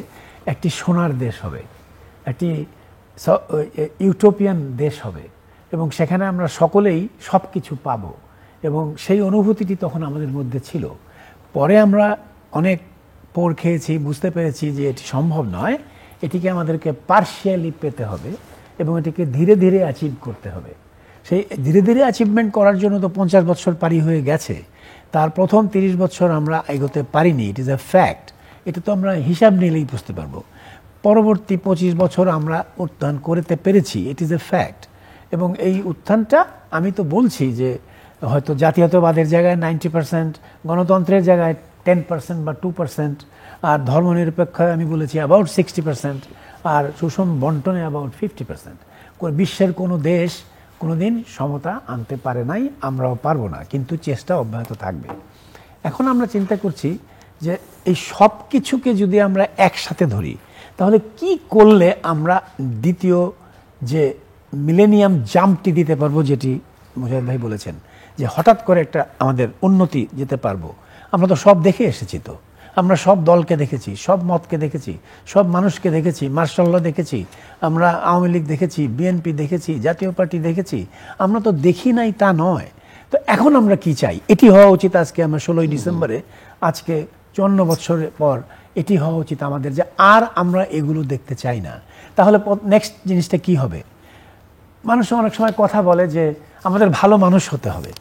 একটি সোনার দেশ হবে, একটি ইউটোপিয়ান দেশ হবে, এবং সেখানে আমরা সকলেই সব কিছু পাবো, এবং সেই অনুভূতিটি তখন আমাদের মধ্যে ছিল। পরে আমরা অনেক পোড় খেয়েছি, বুঝতে পেরেছি যে এটি সম্ভব নয়, এটিকে আমাদেরকে পার্শিয়ালি পেতে হবে এবং এটিকে ধীরে ধীরে অ্যাচিভ করতে হবে। সেই ধীরে ধীরে অ্যাচিভমেন্ট করার জন্য তো 50 বছর পারি হয়ে গেছে, তার প্রথম 30 বছর আমরা এগোতে পারিনি, ইট ইজ এ ফ্যাক্ট। এটা তো আমরা হিসাব নিলেই বুঝতে পারবো। পরবর্তী 25 বছর আমরা উত্থান করতে পেরেছি, ইট ইজ এ ফ্যাক্ট। এবং এই উত্থানটা, আমি তো বলছি যে হয়তো জাতীয়তাবাদের জায়গায় 90%, গণতন্ত্রের জায়গায় 10% বা 2%, আর ধর্মনিরপেক্ষ আমি বলেছি অ্যাবাউট 60%, আর সুষম বন্টনে অ্যাবাউট 50%। বিশ্বের কোনো দেশ কোনোদিন সমতা আনতে পারে নাই, আমরাও পারবো না, কিন্তু চেষ্টা অব্যাহত থাকবে। এখন আমরা চিন্তা করছি যে এই সব কিছুকে যদি আমরা একসাথে ধরি, তাহলে কি করলে আমরা দ্বিতীয় যে মিলেনিয়াম জাম্পটি দিতে পারবো, যেটি মুজাহিদ ভাই বলেছেন যে হঠাৎ করে একটা আমাদের উন্নতি যেতে পারবো। আমরা তো সব দেখে এসেছি, তো আমরা সব দলকে দেখেছি, সব মতকে দেখেছি, সব মানুষকে দেখেছি, মার্শাল্লাহ দেখেছি, আমরা আওয়ামী লীগ দেখেছি, বিএনপি দেখেছি, জাতীয় পার্টি দেখেছি, আমরা তো দেখি নাই তা নয়। তো এখন আমরা কি চাই? এটি হওয়া উচিত আজকে আমরা 16ই ডিসেম্বরে, আজকে 54 বছরের পর এটি হওয়া উচিত আমাদের, যে আর আমরা এগুলো দেখতে চাই না। তাহলে নেক্সট জিনিসটা কি হবে? মানুষ অনেক সময় কথা বলে যে আমাদের ভালো মানুষ হতে হবে।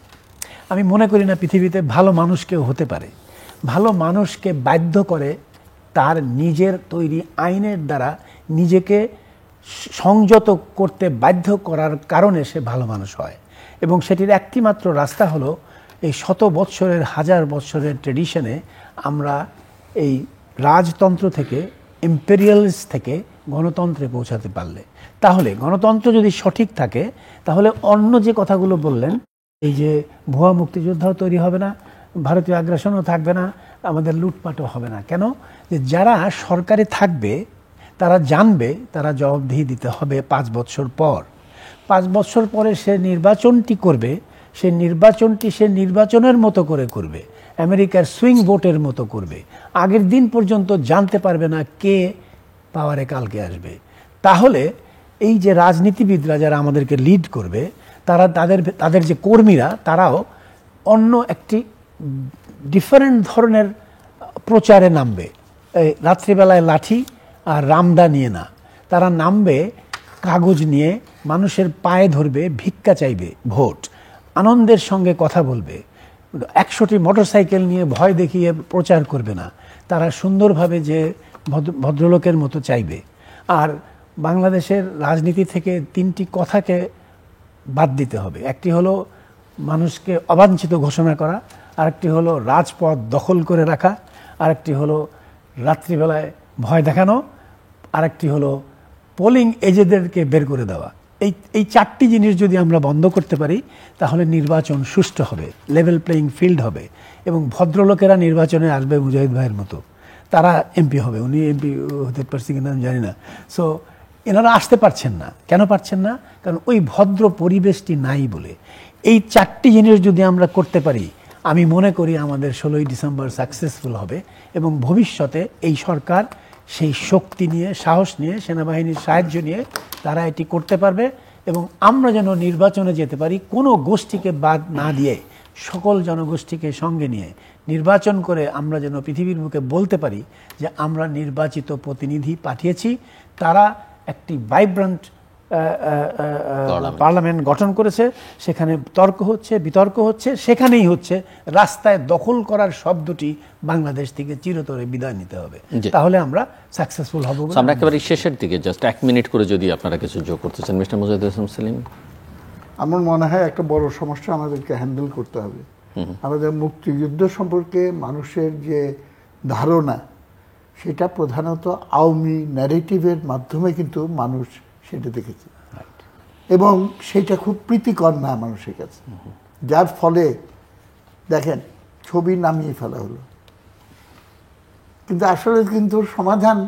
আমি মনে করি না পৃথিবীতে ভালো মানুষ কেউ হতে পারে। ভালো মানুষকে বাধ্য করে তার নিজের তৈরি আইনের দ্বারা নিজেকে সংযত করতে বাধ্য করার কারণে সে ভালো মানুষ হয়। এবং সেটির একটি মাত্র রাস্তা হলো এই 100 বৎসরের, 1000 বৎসরের ট্রেডিশনে আমরা এই রাজতন্ত্র থেকে, ইম্পেরিয়ালিস্ট থেকে গণতন্ত্রে পৌঁছাতে পারলে, তাহলে গণতন্ত্র যদি সঠিক থাকে, তাহলে অন্য যে কথাগুলো বললেন, এই যে ভুয়া মুক্তিযোদ্ধাও তৈরি হবে না, ভারতীয় আগ্রাসনও থাকবে না, আমাদের লুটপাটও হবে না। কেন? যে যারা সরকারে থাকবে তারা জানবে তারা জবাবদিহি দিতে হবে 5 বছর পর। 5 বছর পরে সে নির্বাচনটি করবে, সে নির্বাচনটি সে নির্বাচনের মতো করে করবে, আমেরিকার সুইং ভোটের মতো করবে। আগের দিন পর্যন্ত জানতে পারবে না কে পাওয়ারে কালকে আসবে। তাহলে এই যে রাজনীতিবিদরা যারা আমাদেরকে লিড করবে, তারা তাদের যে কর্মীরা, তারাও অন্য একটি ডিফারেন্ট ধরনের প্রচারে নামবে। এই রাত্রিবেলায় লাঠি আর রামদা নিয়ে না, তারা নামবে কাগজ নিয়ে, মানুষের পায়ে ধরবে, ভিক্ষা চাইবে, ভোট, আনন্দের সঙ্গে কথা বলবে। 100টি মোটরসাইকেল নিয়ে ভয় দেখিয়ে প্রচার করবে না, তারা সুন্দরভাবে যে ভদ্রলোকের মতো চাইবে। আর বাংলাদেশের রাজনীতি থেকে 3টি কথাকে বাদ দিতে হবে। একটি হলো মানুষকে অবাঞ্ছিত ঘোষণা করা, আরেকটি হলো রাজপথ দখল করে রাখা, আরেকটি হলো রাত্রিবেলায় ভয় দেখানো, আরেকটি হলো পোলিং এজেন্টদেরকে বের করে দেওয়া। এই 4টি জিনিস যদি আমরা বন্ধ করতে পারি, তাহলে নির্বাচন সুষ্ঠু হবে, লেভেল প্লেয়িং ফিল্ড হবে, এবং ভদ্রলোকেরা নির্বাচনে আসবে মুজাহিদ ভাইয়ের মতো, তারা এমপি হবে। উনি এমপি হতে পারছে কিনা আমি জানি না। সো এনারা আসতে পারছেন না। কেন পারছেন না? কারণ ওই ভদ্র পরিবেশটি নাই বলে। এই 4টি জিনিস যদি আমরা করতে পারি, আমি মনে করি আমাদের 16ই ডিসেম্বর সাকসেসফুল হবে, এবং ভবিষ্যতে এই সরকার সেই শক্তি নিয়ে, সাহস নিয়ে, সেনাবাহিনীর সাহায্য নিয়ে তারা এটি করতে পারবে। এবং আমরা যেন নির্বাচনে যেতে পারি, কোনো গোষ্ঠীকে বাদ না দিয়ে সকল জনগোষ্ঠীকে সঙ্গে নিয়ে নির্বাচন করে আমরা যেন পৃথিবীর মুখে বলতে পারি যে আমরা নির্বাচিত প্রতিনিধি পাঠিয়েছি, তারা একটি ভাইব্রান্ট পার্লামেন্ট গঠন করেছে, সেখানে তর্ক হচ্ছে, বিতর্ক হচ্ছে, সেখানেই হচ্ছে। রাস্তায় দখল করার শব্দটি বাংলাদেশ থেকে চিরতরে বিদায় নিতে হবে, তাহলে আমরা সাকসেসফুল হব। আমরা একেবারে শেষের দিকে জাস্ট 1 মিনিট করে যদি আপনারা কিছু যোগ করতে চান, মিস্টার মুজাহিদ হোসেন সেলিম। আমার মনে হয় একটা বড় সমস্যা আমাদেরকে হ্যান্ডেল করতে হবে। আমাদের মুক্তিযুদ্ধ সম্পর্কে মানুষের যে ধারণা, সেটা প্রধানত আওয়ামী ন্যারেটিভের মাধ্যমে কিন্তু মানুষ সেটা দেখেছে, এবং সেটা খুব প্রীতিকর না মানুষের কাছে। যার ফলে দেখেন ছবি নামিয়ে ফেলা হলো, কিন্তু আসলে কিন্তু সমাধান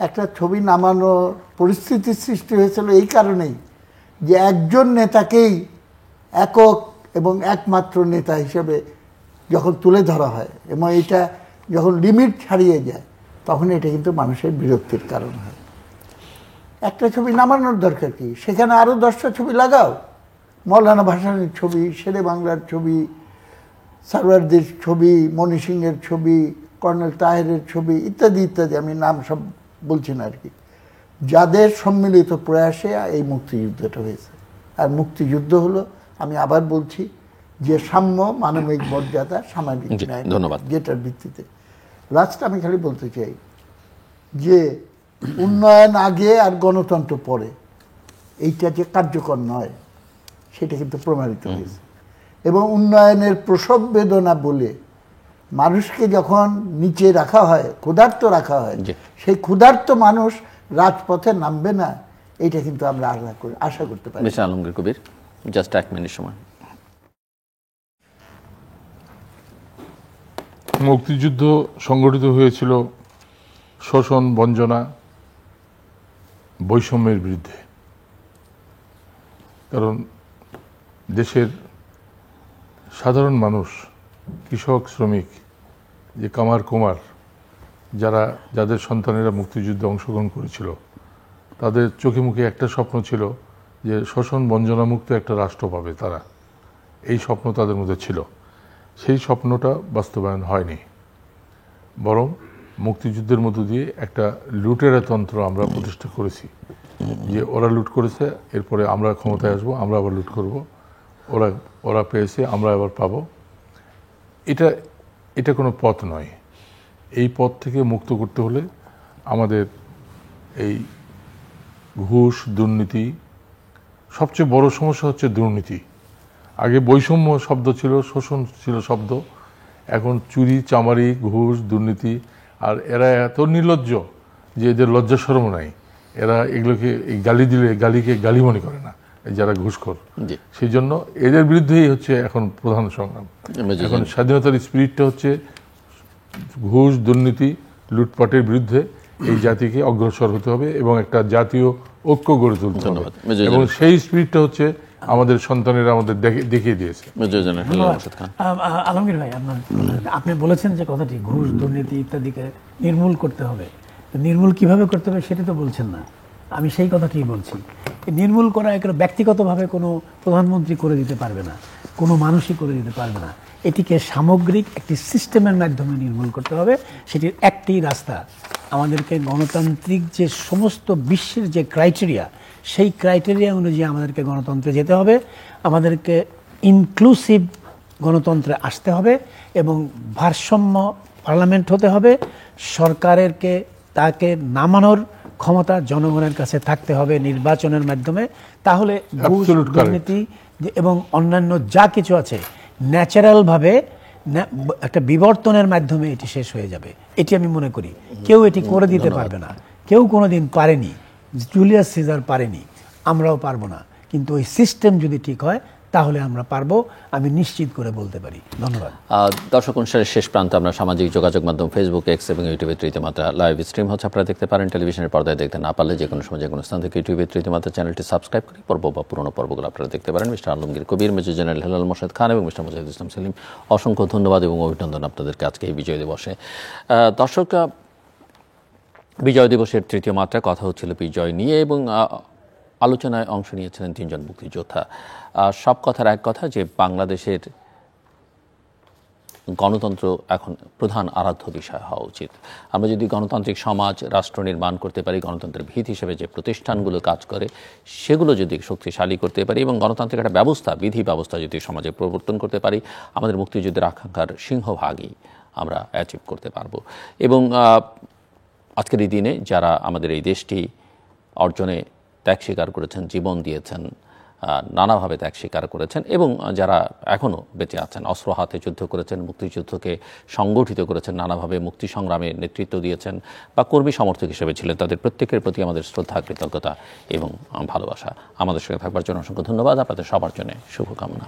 একটা ছবি নামানোর পরিস্থিতির সৃষ্টি হয়েছিল এই কারণেই যে একজন নেতাকেই একক এবং একমাত্র নেতা হিসেবে যখন তুলে ধরা হয়, এবং এটা যখন লিমিট ছাড়িয়ে যায়, তখন এটা কিন্তু মানুষের বিরক্তির কারণ হয়। একটা ছবি নামানোর দরকার কি? সেখানে আরও 10টা ছবি লাগাও। মৌলানা ভাসানীর ছবি, শেরে বাংলার ছবি, সারওয়ারদের ছবি, মণি সিংয়ের ছবি, কর্নেল তাহেরের ছবি, ইত্যাদি ইত্যাদি, আমি নাম সব বলছি না আর কি, যাদের সম্মিলিত প্রয়াসে এই মুক্তিযুদ্ধটা হয়েছে। আর মুক্তিযুদ্ধ হলো, আমি আবার বলছি, যে সাম্য, মানবিক মর্যাদা, সামাজিক ন্যায়, ধন্যবাদ, যেটার ভিত্তিতে। লাস্ট আমি খালি বলতে চাই যে উন্নয়ন আগে আর গণতন্ত্র পরে, এইটা যে কার্যকর নয় সেটা কিন্তু প্রমাণিত হয়েছে। এবং উন্নয়নের প্রসব বেদনা বলে মানুষকে যখন নিচে রাখা হয়, ক্ষুধার্ত রাখা হয়, সেই ক্ষুধার্ত মানুষ রাজপথে নামবে না, এইটা কিন্তু আমরা আশা করতে পারি। মিস্টার আলমগীর কবির, জাস্ট 1 মিনিট সময়। মুক্তিযুদ্ধ সংগঠিত হয়েছিল শোষণ, বঞ্চনা, বৈষম্যের বিরুদ্ধে। কারণ দেশের সাধারণ মানুষ, কৃষক, শ্রমিক, যে কামার কুমার, যাদের সন্তানেরা মুক্তিযুদ্ধে অংশগ্রহণ করেছিল, তাদের চোখে মুখে একটা স্বপ্ন ছিল যে শোষণ বঞ্চনামুক্ত একটা রাষ্ট্র পাবে তারা। এই স্বপ্ন তাদের মধ্যে ছিল। সেই স্বপ্নটা বাস্তবায়ন হয়নি, বরং মুক্তিযুদ্ধের মধ্য দিয়ে একটা লুটেরা তন্ত্র আমরা প্রতিষ্ঠা করেছি, যে ওরা লুট করেছে, এরপরে আমরা ক্ষমতায় আসবো, আমরা আবার লুট করব, ওরা পেয়েছে, আমরা আবার পাবো। এটা কোনো পথ নয়। এই পথ থেকে মুক্ত করতে হলে আমাদের এই ঘুষ, দুর্নীতি, সবচেয়ে বড় সমস্যা হচ্ছে দুর্নীতি। আগে বৈষম্য শব্দ ছিল, শোষণ ছিল শব্দ, এখন চুরি, চামারি, ঘুষ, দুর্নীতি। আর এরা এত নির্লজ্জ যে এদের লজ্জা শরম নাই। এরা এগুলোকে গালি দিলে গালিকে গালি মনে করে না, যারা ঘুষখোর। সেই জন্য এদের বিরুদ্ধেই হচ্ছে এখন প্রধান সংগ্রাম। এখন স্বাধীনতার স্পিরিটটা হচ্ছে ঘুষ, দুর্নীতি, লুটপাটের বিরুদ্ধে এই জাতিকে অগ্রসর হতে হবে এবং একটা জাতীয় ঐক্য গড়ে তুলতে হবে। এবং সেই স্পিরিটটা হচ্ছে আমাদের সন্তানেরা আমাদের দেখিয়ে দিয়েছে। আলমগীর ভাই, আপনি বলেছেন যে কথাটি ঘুষ, দুর্নীতি ইত্যাদিকে নির্মূল করতে হবে। নির্মূল কিভাবে করতে হবে সেটা তো বলছেন না, আমি সেই কথাটি বলছি। নির্মূল করা একটা ব্যক্তিগতভাবে কোনো প্রধানমন্ত্রী করে দিতে পারবে না, কোনো মানুষই করে দিতে পারবে না। এটিকে সামগ্রিক একটি সিস্টেমের মাধ্যমে নির্মূল করতে হবে। সেটির একটি রাস্তা, আমাদেরকে গণতান্ত্রিক যে সমস্ত বিশ্বের যে ক্রাইটেরিয়া, সেই ক্রাইটেরিয়া অনুযায়ী আমাদেরকে গণতন্ত্রে যেতে হবে। আমাদেরকে ইনক্লুসিভ গণতন্ত্রে আসতে হবে এবং ভারসাম্য পার্লামেন্ট হতে হবে। সরকারেরকে তাকে নামানোর ক্ষমতা জনগণের কাছে থাকতে হবে নির্বাচনের মাধ্যমে। তাহলে দুর্নীতি এবং অন্যান্য যা কিছু আছে ন্যাচারালভাবে একটা বিবর্তনের মাধ্যমে এটি শেষ হয়ে যাবে, এটি আমি মনে করি। কেউ এটি করে দিতে পারবে না, কেউ কোনোদিন পারেনি। জুলিয়াস সিজার পারেনি, আমরাও পারবো না। কিন্তু ওই সিস্টেম যদি ঠিক হয় তাহলে আমরা পারবো, আমি নিশ্চিত করে বলতে পারি। ধন্যবাদ। দর্শক, অনুষ্ঠানের শেষ প্রান্তে আমরা সামাজিক যোগাযোগ মাধ্যম ফেসবুক, এক্স এবং ইউটিউবে রীতিমাত্রা লাইভ স্ট্রিম হচ্ছে, আপনারা দেখতে পারেন। টেলিভিশনের পর্দায় দেখতে না পারলে যে কোনো সময় যে কোনো স্থান থেকে ইউটিউবে রীতিমাত্রা চ্যানেলটি সাবস্ক্রাইব করে পর্ব বা পুরোনো পর্বগুলো আপনারা দেখতে পারেন। মিস্টার আলমগীর কবির, মেজর জেনারেল হেলাল মোর্শেদ খান এবং মিস্টার মুজাহিদুল ইসলাম সেলিম, অসংখ্য ধন্যবাদ এবং অভিনন্দন আপনাদেরকে আজকে এই বিজয় দিবসে। দর্শক, বিজয় দিবসের তৃতীয় মাত্রায় কথা হচ্ছিল বিজয় নিয়ে এবং আলোচনায় অংশ নিয়েছিলেন 3 জন মুক্তিযোদ্ধা। সব কথার এক কথা যে বাংলাদেশের গণতন্ত্র এখন প্রধান আরাধ্য বিষয় হওয়া উচিত। আমরা যদি গণতান্ত্রিক সমাজ, রাষ্ট্র নির্মাণ করতে পারি, গণতন্ত্রের ভিত হিসেবে যে প্রতিষ্ঠানগুলো কাজ করে সেগুলো যদি শক্তিশালী করতে পারি এবং গণতান্ত্রিক একটা ব্যবস্থা, বিধি ব্যবস্থা যদি সমাজে প্রবর্তন করতে পারি, আমাদের মুক্তিযুদ্ধের আকাঙ্ক্ষার সিংহভাগই আমরা অ্যাচিভ করতে পারবো। এবং আজকের এই দিনে যারা আমাদের এই দেশটি অর্জনে ত্যাগ স্বীকার করেছেন, জীবন দিয়েছেন, নানাভাবে ত্যাগ স্বীকার করেছেন এবং যারা এখনও বেঁচে আছেন, অস্ত্র হাতে যুদ্ধ করেছেন, মুক্তিযুদ্ধকে সংগঠিত করেছেন, নানাভাবে মুক্তি সংগ্রামে নেতৃত্ব দিয়েছেন বা কর্মী সমর্থক হিসেবে ছিলেন, তাদের প্রত্যেকের প্রতি আমাদের শ্রদ্ধা, কৃতজ্ঞতা এবং ভালোবাসা। আমাদের সঙ্গে থাকবার জন্য অসংখ্য ধন্যবাদ। আপনাদের সবার জন্য শুভকামনা।